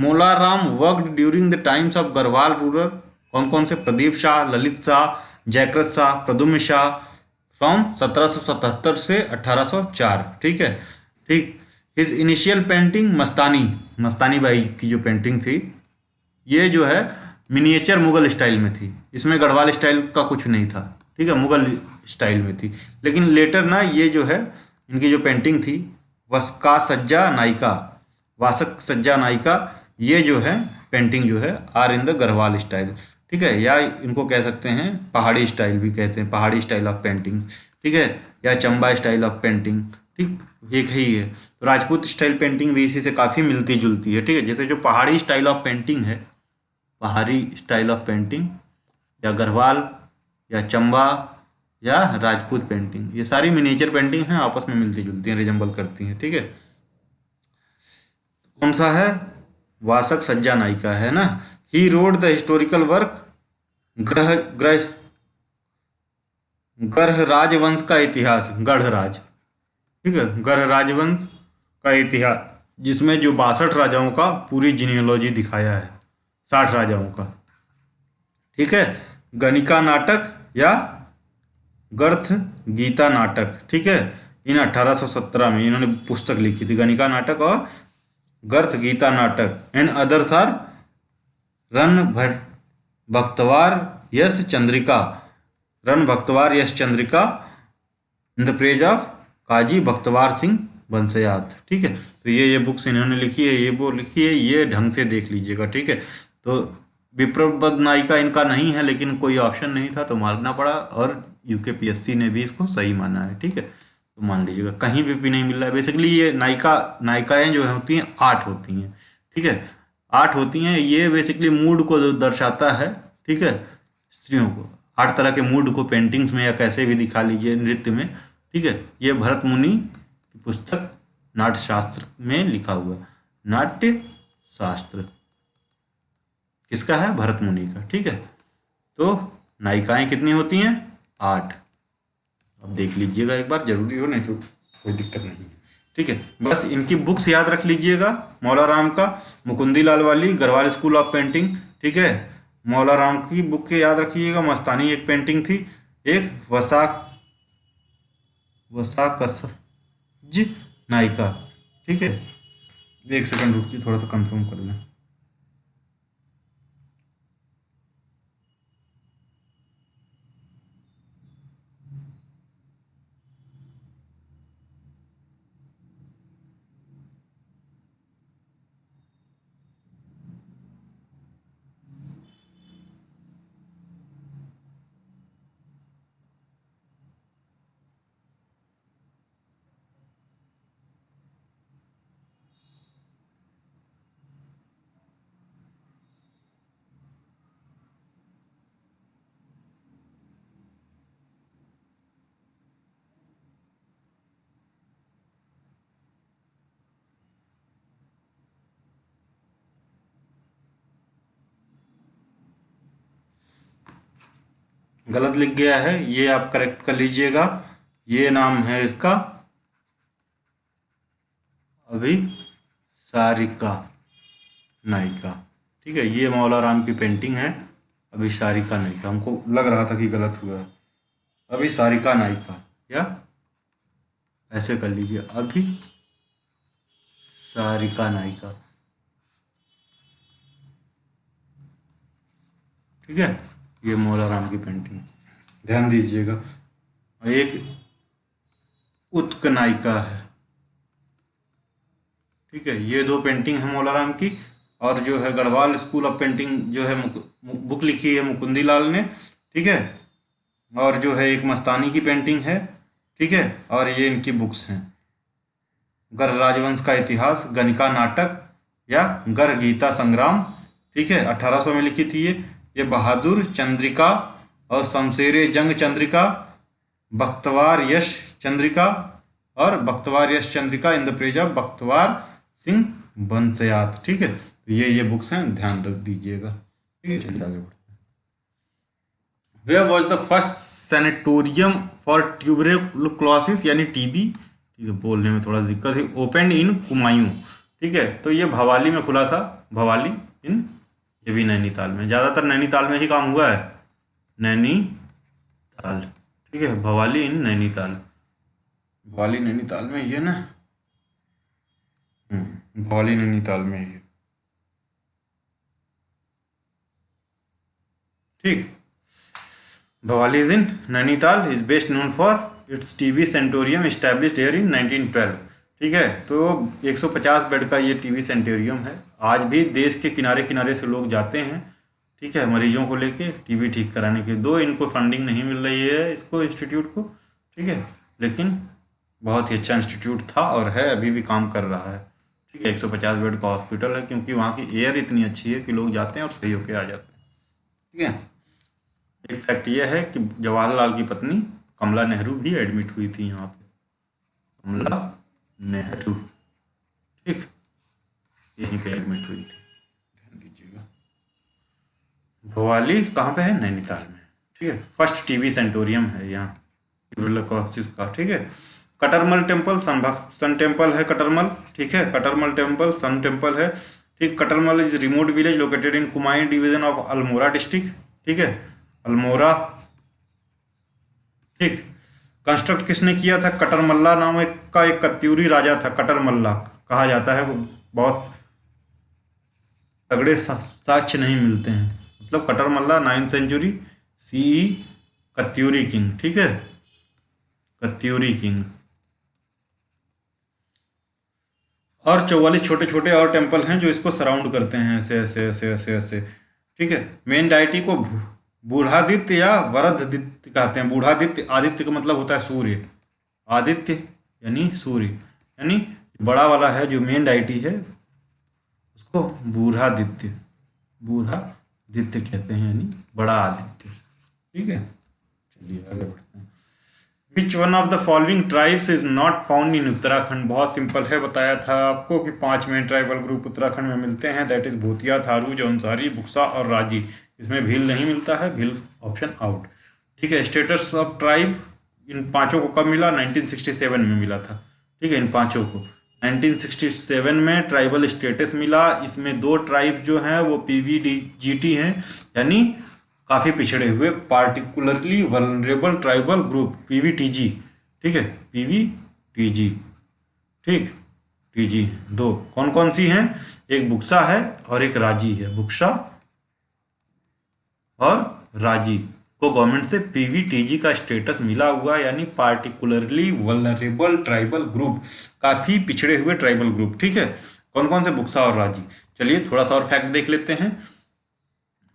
Molaram worked during the times of Garhwal rulers, कौन कौन से? प्रदीप शाह, ललित शाह, जयकृत शाह, प्रद्युम्न शाह, फ्रॉम 1777 से 1804, ठीक है, ठीक। His initial painting Mastani, Mastani Bai की जो पेंटिंग थी, ये जो है मिनिएचर मुगल स्टाइल में थी, इसमें गढ़वाल स्टाइल का कुछ नहीं था, ठीक है, मुगल स्टाइल में थी। लेकिन लेटर ना ये जो है इनकी जो पेंटिंग थी, वस्का सज्जा नायिका, वासक सज्जा नायिका, ये जो है पेंटिंग जो है are in the Garhwal style, ठीक है, या इनको कह सकते हैं पहाड़ी स्टाइल भी कहते हैं, पहाड़ी स्टाइल ऑफ पेंटिंग, ठीक है, या चंबा स्टाइल ऑफ पेंटिंग, ठीक, एक ही है। तो राजपूत स्टाइल पेंटिंग भी इसी से काफ़ी मिलती जुलती है, ठीक है। जैसे जो पहाड़ी स्टाइल ऑफ पेंटिंग है, पहाड़ी स्टाइल ऑफ पेंटिंग, या गढ़वाल, या चंबा, या राजपूत पेंटिंग, ये सारी मिनिएचर पेंटिंग हैं, आपस में मिलती जुलती हैं, रिजेंबल करती हैं, ठीक है। कौन सा है? वासक सज्जा नायिका है ना। ही रोड द हिस्टोरिकल वर्क ग्रह ग्रह गढ़ राजवंश का इतिहास, गढ़ राज, ठीक है, गढ़ राजवंश का इतिहास, जिसमें जो 62 राजाओं का पूरी जीनियोलॉजी दिखाया है, 60 राजाओं का, ठीक है। गणिका नाटक या गर्थ गीता नाटक, ठीक है, इन 1817 में इन्होंने पुस्तक लिखी थी, गणिका नाटक और गर्थ गीता नाटक। And others are Rann Bhaktawar Yash Chandrika, Ran Bhaktawar Yash Chandrika in the praise of Kazi Bhaktawar Singh Bansyat, ठीक है। तो ये बुक्स इन्होंने लिखी है, ये वो लिखी है, ये ढंग से देख लीजिएगा, ठीक है। तो विप्रबद्ध नायिका इनका नहीं है, लेकिन कोई ऑप्शन नहीं था तो मानना पड़ा, और यूकेपीएससी ने भी इसको सही माना है, ठीक है। तो मान लीजिएगा, कहीं भी नहीं मिल रहा है। बेसिकली ये नायिकाएं जो होती हैं 8 होती हैं, ठीक है, 8 होती हैं। ये बेसिकली मूड को दर्शाता है, ठीक है, स्त्रियों को 8 तरह के मूड को पेंटिंग्स में या कैसे भी दिखा लीजिए, नृत्य में, ठीक है। ये भरत मुनि की पुस्तक नाट्य शास्त्र में लिखा हुआ है, नाट्य शास्त्र किसका है? भरत मुनि का, ठीक है। तो नायिकाएं कितनी होती हैं? 8। अब देख लीजिएगा एक बार, जरूरी हो, नहीं तो कोई दिक्कत नहीं है, ठीक है। बस इनकी बुक्स याद रख लीजिएगा, मौलाराम का मुकुंदी लाल वाली गढ़वाल स्कूल ऑफ पेंटिंग, ठीक है, मौलाराम की बुक के याद रखिएगा। मस्तानी एक पेंटिंग थी, एक वसाकसज नायिका, ठीक है। एक सेकंड रुकिए, थोड़ा सा कंफर्म कर लें। गलत लिख गया है, ये आप करेक्ट कर लीजिएगा। ये नाम है इसका अभिसारिका नायिका। ठीक है, ये मौला राम की पेंटिंग है, अभिसारिका नायिका। हमको लग रहा था कि गलत हुआ है, अभिसारिका नायिका, या ऐसे कर लीजिए, अभिसारिका नायिका। ठीक है, ये मौला राम की पेंटिंग, ध्यान दीजिएगा। एक उत्क नायिका है। ठीक है, ये दो पेंटिंग है मौला राम की। और जो है गढ़वाल स्कूल ऑफ पेंटिंग जो है बुक लिखी है मुकुंदी लाल ने। ठीक है, और जो है एक मस्तानी की पेंटिंग है। ठीक है, और ये इनकी बुक्स हैं, गर राजवंश का इतिहास, गणिका नाटक या गर गीता संग्राम। ठीक है, 1800 में लिखी थी ये बहादुर चंद्रिका और शमशेर जंग चंद्रिका, बख्तवार यश चंद्रिका और Bakhtawar Yash Chandrika in the praise of Bakhtawar Singh Bansyat. ठीक है, तो ये बुक्स हैं, ध्यान रख दीजिएगा। ठीक है, चलिए आगे बढ़ते हैं। Where was the first sanatorium for tuberculosis यानी टीबी, ठीक है, बोलने में थोड़ा दिक्कत है, ओपन इन कुमायूं। ठीक है, तो ये भवाली में खुला था, भवाली इन, ये भी नैनीताल में, ज़्यादातर नैनीताल में ही काम हुआ है, नैनीताल। ठीक है, भवाली इन नैनीताल, भवाली नैनीताल में ही है ना, भवाली नैनीताल में ही है। ठीक, Bhowali is in Nainital, is best known for its TB sanatorium established here in 1912। ठीक है, तो 150 बेड का ये टीबी सेंटोरियम है। आज भी देश के किनारे किनारे से लोग जाते हैं, ठीक है, मरीजों को लेके टीबी ठीक कराने के। दो इनको फंडिंग नहीं मिल रही है, इसको इंस्टीट्यूट को, ठीक है, लेकिन बहुत ही अच्छा इंस्टीट्यूट था और है, अभी भी काम कर रहा है। ठीक है, 150 बेड का हॉस्पिटल है, क्योंकि वहाँ की एयर इतनी अच्छी है कि लोग जाते हैं और सही होके आ जाते हैं। ठीक है, एक फैक्ट ये है कि जवाहरलाल की पत्नी कमला नेहरू भी एडमिट हुई थी यहाँ पे, कमला नेहरू, ठीक, यहीं पे एडमिट हुई थी, ध्यान दीजिएगा। भवाली कहाँ पे है? नैनीताल में। ठीक है, फर्स्ट टीबी सेंटोरियम है यहाँ ट्यूबरक्लोसिस का। ठीक है, कटरमल टेम्पल, सन टेम्पल है कटरमल। ठीक है, कटरमल टेम्पल सन टेम्पल है। ठीक, Katarmal is remote village located in Kumaon division of Almora district. ठीक है, अल्मोड़ा। ठीक, कंस्ट्रक्ट किसने किया था? कटरमल्ला नाम का एक कत्यूरी राजा था, कटरमल्ला कहा जाता है। वो बहुत तगड़े साक्ष्य नहीं मिलते हैं, मतलब Katarmal 9th century CE, Katyuri king. ठीक है, कत्यूरी किंग। और 44 छोटे छोटे और टेम्पल हैं जो इसको सराउंड करते हैं, ऐसे ऐसे ऐसे ऐसे ऐसे। ठीक है, मेन डाइटी को बूढ़ादित्य या वरदादित्य कहते हैं। बूढ़ादित्य, आदित्य का मतलब होता है सूर्य, आदित्य यानी सूर्य, यानी बड़ा वाला है जो मेन डाइटी है उसको बूढ़ादित्य, बूढ़ादित्य कहते हैं, यानी बड़ा आदित्य। ठीक है, चलिए आगे बढ़ते हैं। विच one of the following tribes is not found in Uttarakhand? बहुत सिंपल है, बताया था आपको कि 5 मेन ट्राइबल ग्रुप उत्तराखंड में मिलते हैं, दैट इज भूतिया, थारू, जौनसारी, बुक्सा और राजी। इसमें भील नहीं मिलता है, भील ऑप्शन आउट। ठीक है, स्टेटस ऑफ ट्राइब इन पांचों को कब मिला? 1967 में मिला था। ठीक है, इन पांचों को 1967 में ट्राइबल स्टेटस मिला। इसमें 2 ट्राइब जो हैं वो पीवीडीजीटी हैं, यानी काफ़ी पिछड़े हुए, particularly vulnerable tribal group, PVTG. ठीक है, पीवीटीजी। ठीक, टीजी 2 कौन कौन सी हैं? एक बुक्सा है और एक राजी है। बुक्सा और राजी को गवर्नमेंट से पीवीटीजी का स्टेटस मिला हुआ, यानी पार्टिकुलरली वल्नरेबल ट्राइबल ग्रुप, काफ़ी पिछड़े हुए ट्राइबल ग्रुप। ठीक है, कौन कौन से? बुक्सा और राजी। चलिए थोड़ा सा और फैक्ट देख लेते हैं।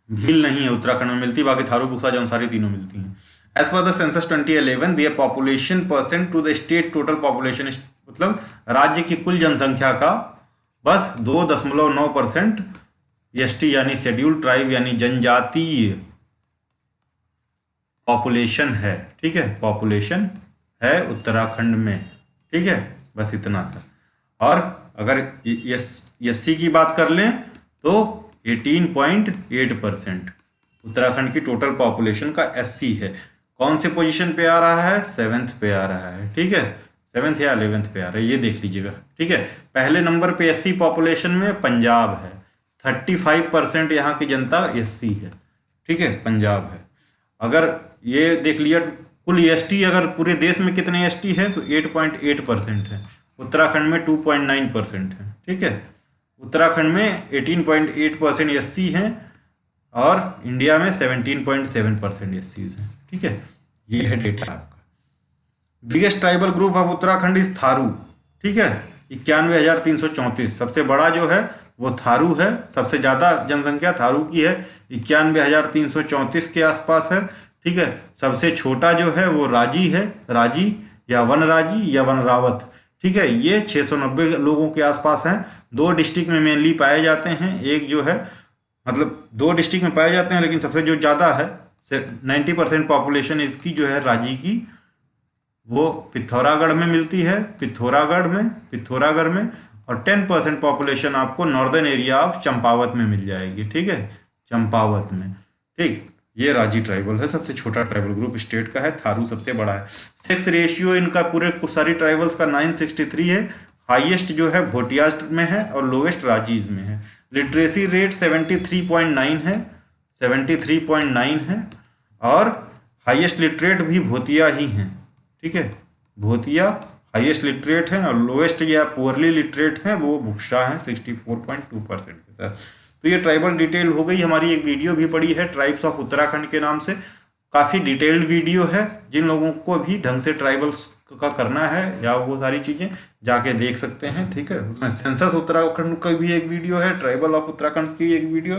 भील नहीं है उत्तराखंड में मिलती, बाकी थारू, बुक्सा, जौनसारी तीनों मिलती हैं। As per the census 2011 their population percent to the state total population, मतलब राज्य की कुल जनसंख्या का बस 2.9% एसटी यानी शेड्यूल ट्राइब यानी जनजातीय पॉपुलेशन है। ठीक है, पॉपुलेशन है उत्तराखंड में। ठीक है, बस इतना सा। और अगर एससी की बात कर लें तो 18.8%। उत्तराखंड की टोटल पॉपुलेशन का 80 है। कौन से पोजीशन पे आ रहा है? 7th पे आ रहा है, ठीक है, 7th या 11th पे आ रहा है, ये देख लीजिएगा, ठीक है। पहले नंबर पे एससी पॉपुलेशन में पंजाब है, 35% यहाँ की जनता एससी है, ठीक है, पंजाब है। अगर ये देख लिया कुल एसटी, अगर पूरे देश में कितने एसटी है तो 8.8% है, उत्तराखंड में 2.9% है, ठीक है। उत्तराखंड में 18.8% एससी हैं और इंडिया में 17.7% एससीज हैं, ठीक है। ये है डेटा आपका। Biggest tribal group of Uttarakhand is Tharu, ठीक है, 91,334। सबसे बड़ा जो है वो थारू है, सबसे ज़्यादा जनसंख्या थारू की है, 91,334 के आसपास है, ठीक है। सबसे छोटा जो है वो राजी है, राजी या वन रावत, ठीक है। ये 690 लोगों के आसपास हैं। 2 डिस्ट्रिक्ट में मेनली पाए जाते हैं, एक जो है मतलब 2 डिस्ट्रिक्ट में पाए जाते हैं, लेकिन सबसे जो ज़्यादा है 90% पॉपुलेशन इसकी जो है राजी की, वो पिथौरागढ़ में मिलती है, पिथौरागढ़ में, और 10% पॉपुलेशन आपको नॉर्दर्न एरिया ऑफ चंपावत में मिल जाएगी, ठीक है, चंपावत में, ठीक। ये राजी ट्राइबल है, सबसे छोटा ट्राइबल ग्रुप स्टेट का है। थारू सबसे बड़ा है। सेक्स रेशियो इनका पूरे सारी ट्राइबल्स का 963 है। हाईएस्ट जो है भोटिया में है और लोवेस्ट राजीज में है। लिटरेसी रेट 73.9 है, 73.9 है, और हाईएस्ट लिटरेट भी भोतिया ही हैं, ठीक है, भोतिया हाईएस्ट लिटरेट है, और लोएस्ट या पुअरली लिटरेट हैं वो बुक्शा हैं 64.2% के साथ। तो ये ट्राइबल डिटेल हो गई। हमारी एक वीडियो भी पड़ी है ट्राइब्स ऑफ उत्तराखंड के नाम से, काफ़ी डिटेल्ड वीडियो है। जिन लोगों को भी ढंग से ट्राइबल्स का करना है या वो सारी चीज़ें जाके देख सकते हैं, ठीक है। उसमें सेंसस उत्तराखंड का भी एक वीडियो है, ट्राइबल ऑफ उत्तराखंड की एक वीडियो,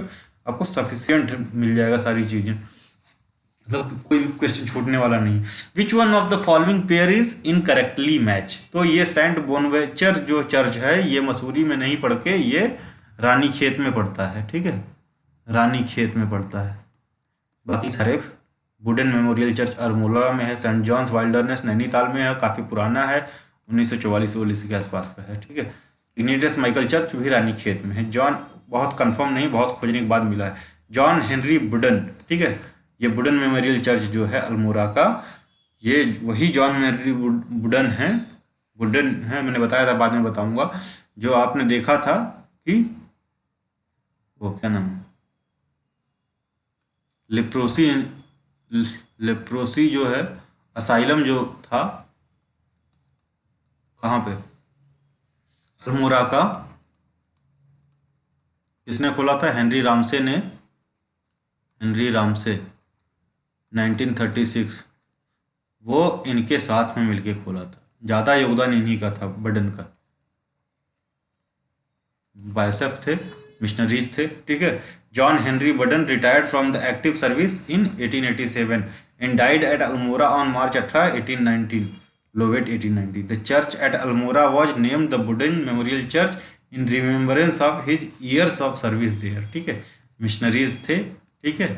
आपको सफिशियंट मिल जाएगा सारी चीज़ें, मतलब कोई भी क्वेश्चन छूटने वाला नहीं। विच one of the following pair is incorrectly match? तो ये सेंट बोनवेचर जो चर्च है ये मसूरी में नहीं पड़ के ये रानी खेत में पड़ता है, ठीक है, रानी खेत में पड़ता है। बाकी सारे वुडन मेमोरियल चर्च अल्मोड़ा में है, सेंट जॉन्स वाइल्डरनेस नैनीताल में है, काफ़ी पुराना है, 1944 के आसपास का है, ठीक है। इग्नेटियस माइकल चर्च भी रानी खेत में है। जॉन, बहुत कंफर्म नहीं, बहुत खोजने के बाद मिला है, जॉन हेनरी वुडन, ठीक है। ये वुडन मेमोरियल चर्च जो है अल्मोड़ा का, ये वही जॉन हेनरी वुडन है, मैंने बताया था, बाद में बताऊंगा, जो आपने देखा था कि वो क्या नाम, लेप्रोसी जो है असाइलम जो था, कहाँ पे, अल्मोड़ा का, किसने खोला था? हेनरी रामसे 1936, वो इनके साथ में मिलके खोला था। ज़्यादा योगदान इन्हीं का था, बर्डन का। बायसेफ थे, मिशनरीज थे, ठीक है। John Henry Budden retired from the active service in 1887 and died at Almora on March 18, 1819, Lovett 1890। The church at Almora was named the Budden memorial church in remembrance of his years of service there, ठीक है। Missionaries थे, ठीक है।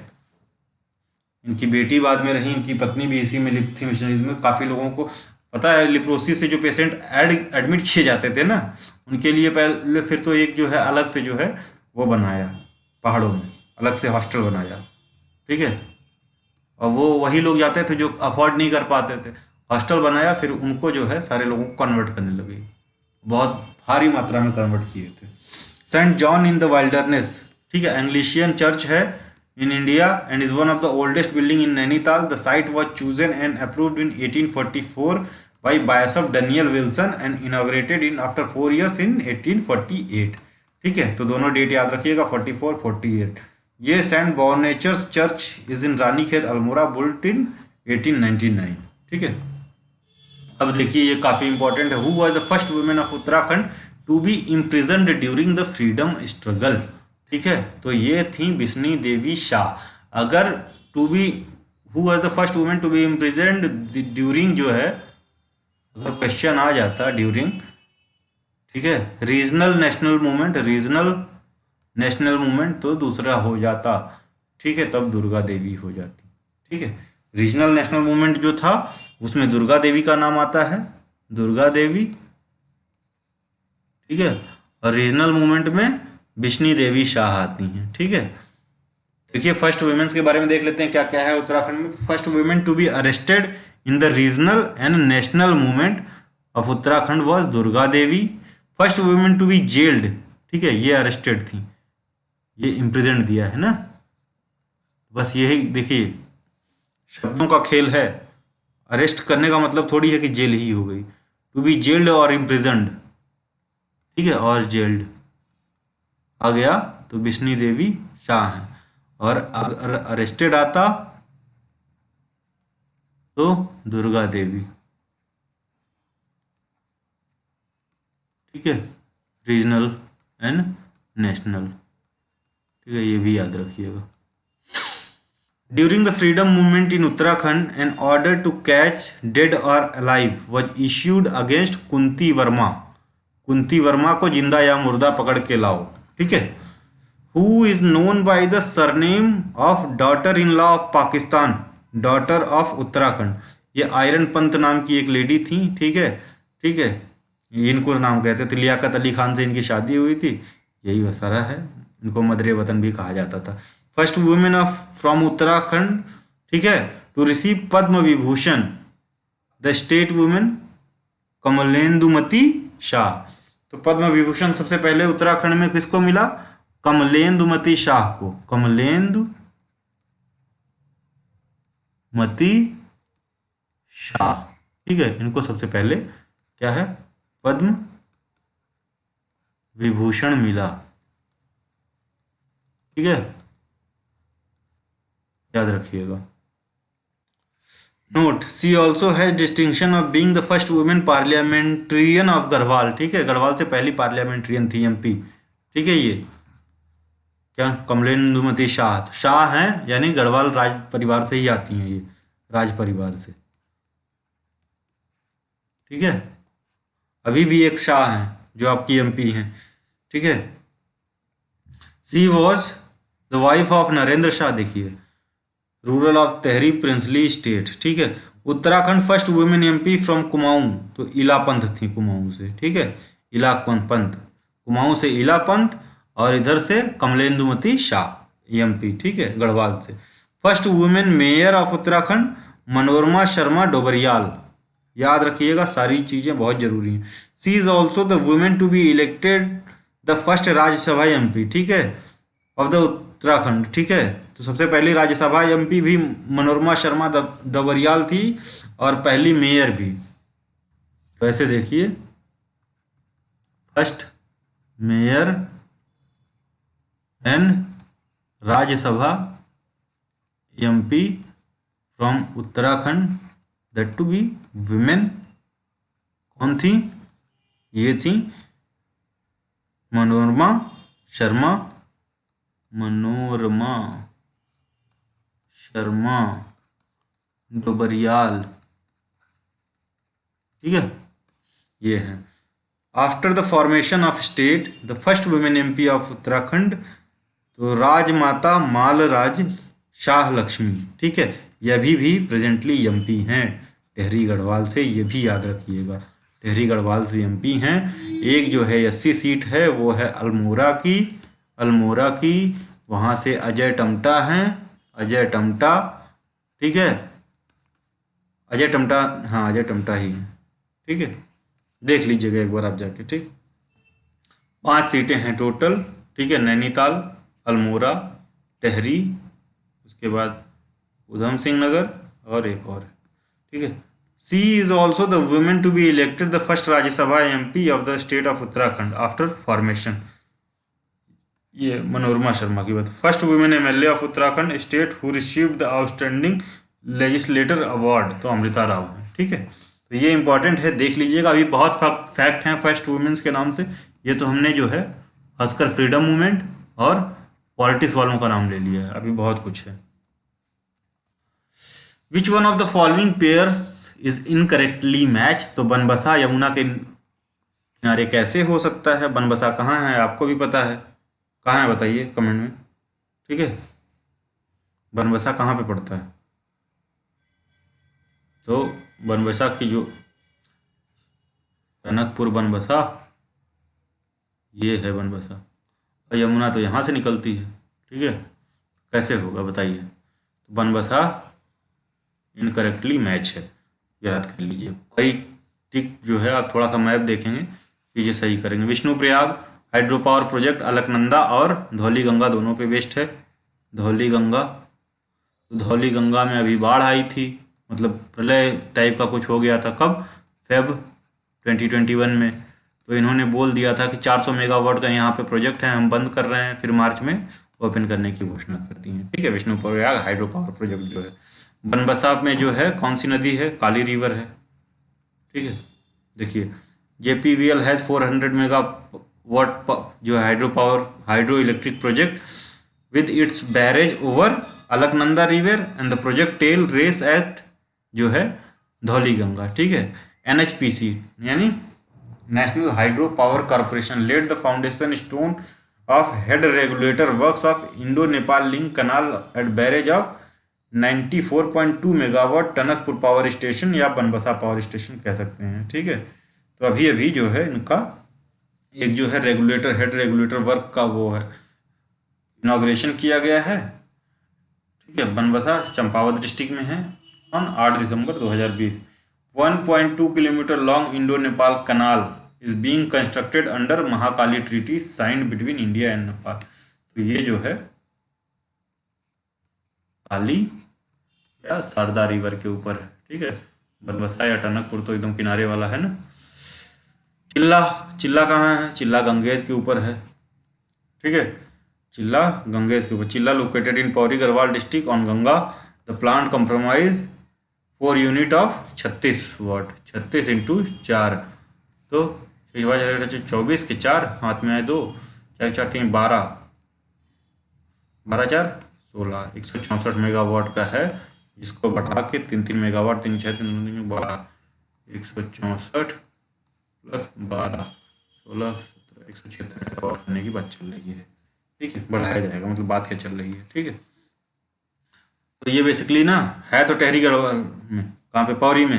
इनकी बेटी बाद में रही, इनकी पत्नी भी इसी में लिप्त थी मिशनरीज में। काफ़ी लोगों को पता है, लिप्रोसी से जो पेशेंट एडमिट किए जाते थे ना, उनके लिए पहले फिर तो एक जो है अलग से जो है वो बनाया, पहाड़ों में अलग से हॉस्टल बनाया, ठीक है। और वो वही लोग जाते थे जो अफोर्ड नहीं कर पाते थे, हॉस्टल बनाया, फिर उनको जो है सारे लोगों को कन्वर्ट करने लगे, बहुत भारी मात्रा में कन्वर्ट किए थे। Saint John in the wilderness, ठीक है, एंग्लिशियन चर्च है in India and is one of the oldest building in Nainital. The site was chosen and approved in 1844 by Bishop Daniel Wilson and inaugurated in after 4 years in 1848, ठीक है। तो दोनों date याद रखिएगा, 44 48। ये Saint बोनेचर्स church is in Ranikhet Almora, built in 1899, ठीक है। अब देखिए ये काफ़ी इंपॉर्टेंट है। Who was the first women of Uttarakhand to be imprisoned during the freedom struggle, ठीक है। तो ये थी बिश्नी देवी शाह। अगर to be who was the first women to be imprisoned during जो है, अगर क्वेश्चन आ जाता ड्यूरिंग, ठीक है, रीजनल नेशनल मूवमेंट तो दूसरा हो जाता, ठीक है, तब दुर्गा देवी हो जाती, ठीक है। रीजनल नेशनल मूवमेंट जो था उसमें दुर्गा देवी का नाम आता है, दुर्गा देवी, ठीक है, और रीजनल मूवमेंट में बिश्नी देवी शाह आती हैं, ठीक है। देखिए फर्स्ट वुमेन्स के बारे में देख लेते हैं क्या क्या है उत्तराखंड में। First women to be arrested in the regional and national movement of Uttarakhand was Durga Devi. First women to be jailed, ठीक है, ये अरेस्टेड थी, ये इम्प्रिजेंट दिया है ना। बस यही देखिए शब्दों का खेल है। अरेस्ट करने का मतलब थोड़ी है कि जेल ही हो गई। टू बी जेल्ड और इम्प्रिजन्ड, ठीक है, और जेल्ड आ गया तो बिश्नी देवी शाह है। और अगर अरेस्टेड आता तो दुर्गा देवी, ठीक है, रीजनल एंड नेशनल, ठीक है, ये भी याद रखिएगा। During the freedom movement in Uttarakhand an order to catch dead और alive was issued against Kunti Verma. Kunti Verma को जिंदा या मुर्दा पकड़ के लाओ, ठीक है। Who is known by the surname of daughter in law of Pakistan, daughter of Uttarakhand. ये आयरन पंत नाम की एक लेडी थी, ठीक है, ठीक है, इनको नाम कहते थे। लियाकत अली खान से इनकी शादी हुई थी, यही वसारा है। इनको मदरे वतन भी कहा जाता था। First women of from Uttarakhand, ठीक है, to receive Padma Vibhushan the state women Kamlendumati Shah. तो पद्म विभूषण सबसे पहले उत्तराखंड में किसको मिला? कमलेंदुमती शाह को। कमलेंदुमती शाह, ठीक है, इनको सबसे पहले क्या है, पद्म विभूषण मिला, ठीक है, याद रखिएगा। Note, she also has distinction of being the first women parliamentarian of Garhwal, ठीक है, गढ़वाल से पहली पार्लियामेंट्रियन थी एमपी, ठीक है। ये क्या, कमलेंदुमती शाह, तो शाह हैं यानी गढ़वाल राज परिवार से ही आती हैं, ये राज परिवार से, ठीक है। अभी भी एक शाह हैं जो आपकी एमपी हैं, ठीक है। She was the wife of Narendra Shah, देखिए ruler of Tehri princely state, ठीक है। Uttarakhand first women MP from Kumaon, तो इला पंथ थी कुमाऊं से, ठीक है, इला पंथ, कुमाऊं से इला पंथ, और इधर से कमलेंदुमती शाह एमपी, ठीक है, गढ़वाल से। First women mayor of Uttarakhand Manorama Sharma Dobriyal, याद रखिएगा, सारी चीजें बहुत जरूरी हैं। She is also the women to be elected the first Rajya Sabha MP, ठीक है, ऑफ द उत्तराखंड, ठीक है। तो सबसे पहली राज्यसभा एमपी भी मनोरमा शर्मा डोबरियाल थी, और पहली मेयर भी। तो ऐसे देखिए, first mayor and Rajya Sabha MP from Uttarakhand, that to be women. कौन थी? ये थी मनोरमा शर्मा डोबरियाल, ठीक है, ये है। After the formation of state the first women MP of Uttarakhand, तो राजमाता मालराज शाह लक्ष्मी, ठीक है, ये अभी भी प्रेजेंटली एमपी हैं टिहरी गढ़वाल से, ये भी याद रखिएगा, टिहरी गढ़वाल से एमपी हैं। एक जो है 80 सीट है वो है अल्मोड़ा की, वहाँ से अजय टम्टा हैं, अजय टम्टा, ठीक है, अजय टम्टा, हाँ अजय टम्टा ही है, ठीक है, देख लीजिएगा एक बार आप जाके, ठीक। 5 सीटें हैं टोटल, ठीक है, नैनीताल, अल्मोड़ा, टिहरी, उसके बाद उधम सिंह नगर और एक और है, ठीक है। She is also the women to be elected the first Rajya Sabha MP of the state of Uttarakhand after formation, ये मनोरमा शर्मा की बात। First women MLA of Uttarakhand state who received the outstanding legislator award, तो अमृता राव है, ठीक है। तो ये इंपॉर्टेंट है, देख लीजिएगा। अभी बहुत फैक्ट हैं फर्स्ट वुमेन्स के नाम से, ये तो हमने जो है खासकर फ्रीडम मूवमेंट और पॉलिटिक्स वालों का नाम ले लिया है, अभी बहुत कुछ है। Which one of the following pairs is incorrectly match, तो बनबसा यमुना के किनारे कैसे हो सकता है? बनबसा कहाँ है, आपको भी पता है, कहाँ है बताइए कमेंट में, ठीक है। बनबसा कहाँ पे पड़ता है? तो बनबसा की जो टनकपुर बनबसा, ये है बनबसा, और यमुना तो यहाँ से निकलती है, ठीक है। कैसे होगा बताइए। तो बनबसा इनकरेक्टली मैच है, याद कर लीजिए। कई टिक जो है आप थोड़ा सा मैप देखेंगे, चीज़ें सही करेंगे। Vishnuprayag hydro power project Alaknanda और धौली गंगा दोनों पे बेस्ड है। धौली गंगा, तो धौली गंगा में अभी बाढ़ आई थी, मतलब प्रलय टाइप का कुछ हो गया था। कब? फेब 2021 में। तो इन्होंने बोल दिया था कि 400 मेगावाट का यहाँ पे प्रोजेक्ट है, हम बंद कर रहे हैं। फिर मार्च में ओपन करने की घोषणा करती हैं। ठीक है, विष्णुप्रयाग हाइड्रो पावर प्रोजेक्ट जो है। बनबसा में जो है कौन सी नदी है? काली रिवर है। ठीक है, देखिए JPVL हैज़ 400 मेगावाट जो hydro electric project with its barrage over Alaknanda river and the project tail race at जो है धौली गंगा। ठीक है, NHPC यानी national hydro power corporation laid the foundation stone of head regulator works of Indo Nepal link canal at barrage of 94.2 megawatt Tanakpur power station या Banbasa power station कह सकते हैं। ठीक है, तो अभी अभी जो है इनका एक जो है हेड रेगुलेटर वर्क का वो है इनॉग्रेशन किया गया है। ठीक है, बनबसा चंपावत डिस्ट्रिक्ट में है on 8 December 2020। 1.2 kilometre long Indo Nepal canal is being constructed under Mahakali treaty signed between India and Nepal. तो ये जो है काली या शारदा रिवर के ऊपर है। ठीक है, बनबसा या टनकपुर तो एकदम किनारे वाला है ना। चिल्ला, चिल्ला कहाँ है? चिल्ला गंगेज के ऊपर है। ठीक है, चिल्ला गंगेज के ऊपर। Chilla located in Pauri Garhwal district on Ganga. The plant compromise 4 unit of 36 watt, 36 into 4। तो 24 के 4 हाथ में आए 2, 4 4 3 12, 12 4 16, 164 मेगावाट का है। इसको बढ़ा के 3 मेगावाट, 3 6 3 12, 164 प्लस 12 16 17 176 मेगावाट करने की बात चल रही है। ठीक है, बढ़ाया जाएगा, मतलब बात क्या चल रही है। ठीक है, तो ये बेसिकली ना है तो टेहरी गढ़वाल में, कहाँ पे? पौरी में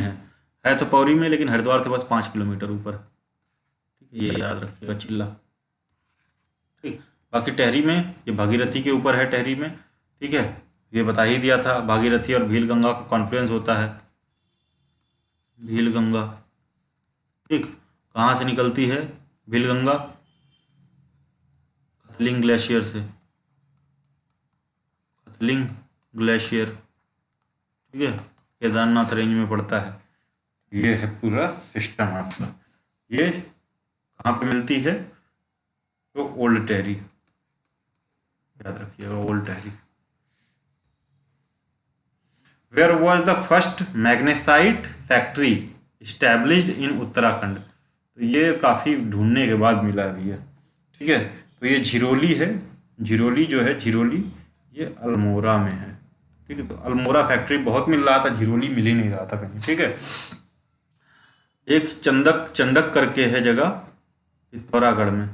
है तो पौरी में, लेकिन हरिद्वार से बस 5 किलोमीटर ऊपर। ठीक है, ये याद रखिएगा चिल्ला। ठीक, बाकी टेहरी में ये भागीरथी के ऊपर है, टेहरी में। ठीक है, ये बता ही दिया था, भागीरथी और भील गंगा का कॉन्फ्लुएंस होता है। भील गंगा, ठीक, कहाँ से निकलती है भील गंगा? खतलिंग ग्लेशियर से, खतलिंग ग्लेशियर। ठीक है, केदारनाथ रेंज में पड़ता है। ये है पूरा सिस्टम आपका। ये कहाँ पे मिलती है? तो ओल्ड टेहरी, याद रखिएगा, old Tehri. Where was the first magnesite factory established in Uttarakhand? तो ये काफ़ी ढूंढने के बाद मिला है भैया। ठीक है, तो ये झिरोली है। झिरोली जो है, झिरोली ये अल्मोड़ा में है। ठीक है, तो अल्मोड़ा फैक्ट्री बहुत मिल रहा था, झिरोली मिल ही नहीं रहा था कहीं। ठीक है, एक चंडक करके है जगह पिथौरागढ़ में।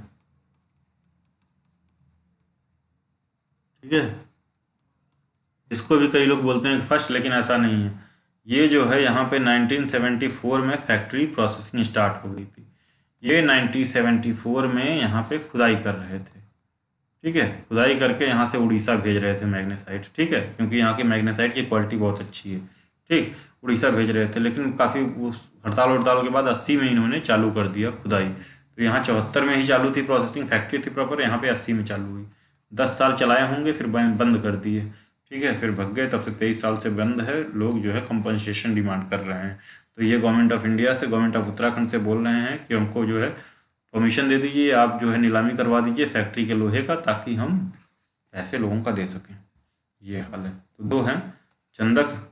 ठीक है, इसको भी कई लोग बोलते हैं फर्स्ट, लेकिन ऐसा नहीं है। ये जो है यहाँ पे 1974 में फैक्ट्री प्रोसेसिंग स्टार्ट हो गई थी। ये 1974 में यहाँ पे खुदाई कर रहे थे। ठीक है, खुदाई करके यहाँ से उड़ीसा भेज रहे थे मैग्नेसाइट। ठीक है, क्योंकि यहाँ की मैग्नेसाइट की क्वालिटी बहुत अच्छी है। ठीक, उड़ीसा भेज रहे थे, लेकिन काफ़ी उस हड़ताल के बाद 80 में इन्होंने चालू कर दिया खुदाई। तो यहाँ 74 में ही चालू थी प्रोसेसिंग, फैक्ट्री थी प्रॉपर, यहाँ पे 80 में चालू हुई। 10 साल चलाए होंगे, फिर बंद कर दिए। ठीक है, फिर भग गए, तब से 23 साल से बंद है। लोग जो है कंपनसेशन डिमांड कर रहे हैं। तो ये गवर्नमेंट ऑफ इंडिया से, गवर्नमेंट ऑफ उत्तराखंड से बोल रहे हैं कि हमको जो है परमिशन दे दीजिए, आप जो है नीलामी करवा दीजिए फैक्ट्री के लोहे का, ताकि हम पैसे लोगों का दे सकें। ये हाल है। तो दो हैं, चंदक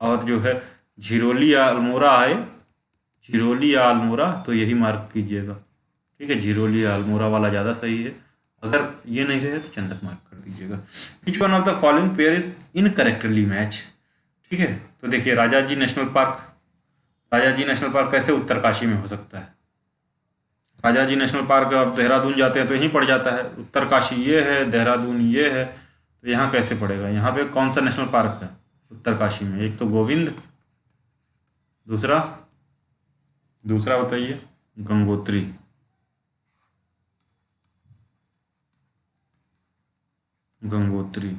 और जो है झिरोली या अल्मोड़ा आए, झिरोली या अल्मोड़ा, तो यही मार्क कीजिएगा। ठीक है, झिरोली या अल्मोड़ा वाला ज़्यादा सही है। अगर ये नहीं रहे तो चंदक मार्क कर दीजिएगा। विच one of the following pair is incorrectly match? ठीक है, तो देखिए राजा जी नेशनल पार्क, राजा जी नेशनल पार्क कैसे उत्तरकाशी में हो सकता है? राजा जी नेशनल पार्क, आप देहरादून जाते हैं तो यहीं पड़ जाता है। उत्तरकाशी ये है, देहरादून ये है, तो यहाँ कैसे पड़ेगा? यहाँ पे कौन सा नेशनल पार्क है उत्तरकाशी में? एक तो गोविंद, दूसरा बताइए गंगोत्री। गंगोत्री।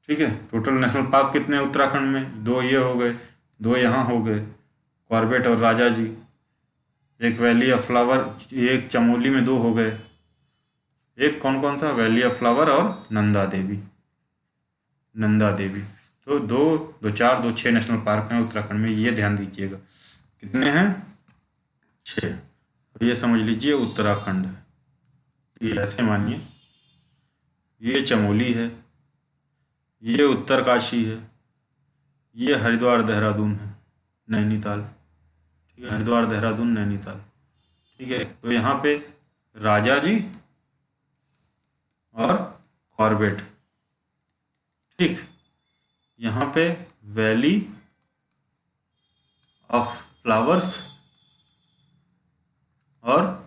ठीक है, टोटल नेशनल पार्क कितने उत्तराखंड में? 2 ये हो गए, 2 यहाँ हो गए, कॉर्बेट और राजा जी। एक वैली ऑफ फ्लावर, एक चमोली में 2 हो गए। एक कौन कौन सा? वैली ऑफ फ्लावर और नंदा देवी। नंदा देवी। तो 2 2 4 2 6 नेशनल पार्क हैं उत्तराखंड में, ये ध्यान दीजिएगा। कितने हैं? 6। तो ये समझ लीजिए उत्तराखंड है। ये ऐसे मानिए, ये चमोली है, ये उत्तरकाशी है, ये हरिद्वार देहरादून है, नैनीताल। ठीक है, हरिद्वार देहरादून नैनीताल। ठीक है, तो यहाँ पे राजा जी और कॉर्बेट। ठीक, यहाँ पे वैली ऑफ फ्लावर्स और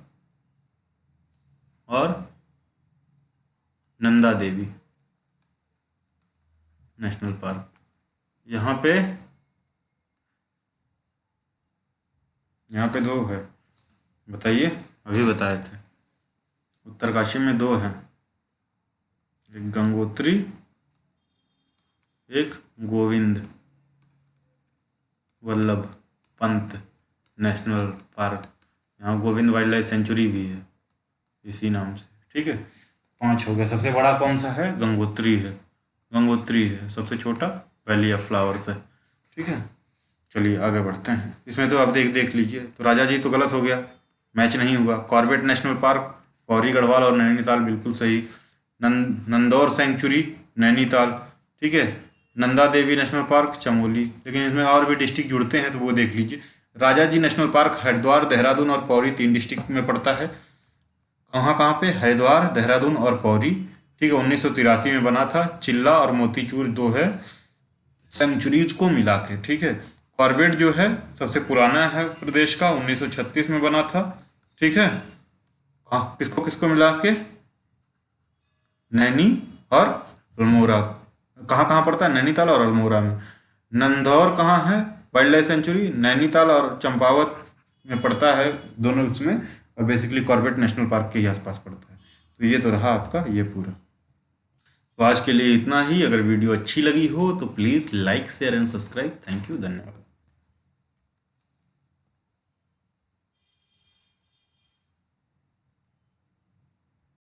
नंदा देवी नेशनल पार्क। यहाँ पे 2 है, बताइए, अभी बताए थे। उत्तरकाशी में 2 हैं, एक गंगोत्री, एक गोविंद वल्लभ पंत नेशनल पार्क। यहाँ गोविंद वाइल्ड लाइफ सेंचुरी भी है इसी नाम से। ठीक है, 5 हो गए। सबसे बड़ा कौन सा है? गंगोत्री है। गंगोत्री है। सबसे छोटा वैली ऑफ फ्लावर्स है। ठीक है, चलिए आगे बढ़ते हैं। इसमें तो आप देख लीजिए। तो राजा जी तो गलत हो गया, मैच नहीं हुआ। Corbett national park, Pauri Garhwal और नैनीताल बिल्कुल सही। नंदौर सेंचुरी नैनीताल। ठीक है, नंदा देवी नेशनल पार्क चमोली। लेकिन इसमें और भी डिस्ट्रिक्ट जुड़ते हैं तो वो देख लीजिए। राजा जी नेशनल पार्क हरिद्वार, देहरादून और पौरी 3 डिस्ट्रिक्ट में पड़ता है। कहाँ पे? हरिद्वार, देहरादून और पौरी। ठीक है, 1983 में बना था। चिल्ला और मोतीचूर 2 है सेंचुरीज को मिला के। ठीक है, कॉर्बेट जो है सबसे पुराना है प्रदेश का, 1936 में बना था। ठीक है, किसको किसको मिला के? नैनी और अल्मोड़ा। कहाँ पड़ता है? नैनीताल और अल्मोड़ा में। नंदौर कहाँ है? वाइल्ड लाइफ सेंचुरी नैनीताल और चंपावत में पड़ता है, दोनों उसमें। और बेसिकली कॉर्बेट नेशनल पार्क के ही आसपास पड़ता है। तो ये तो रहा आपका ये पूरा। तो आज के लिए इतना ही। अगर वीडियो अच्छी लगी हो तो please like, share and subscribe. Thank you, धन्यवाद।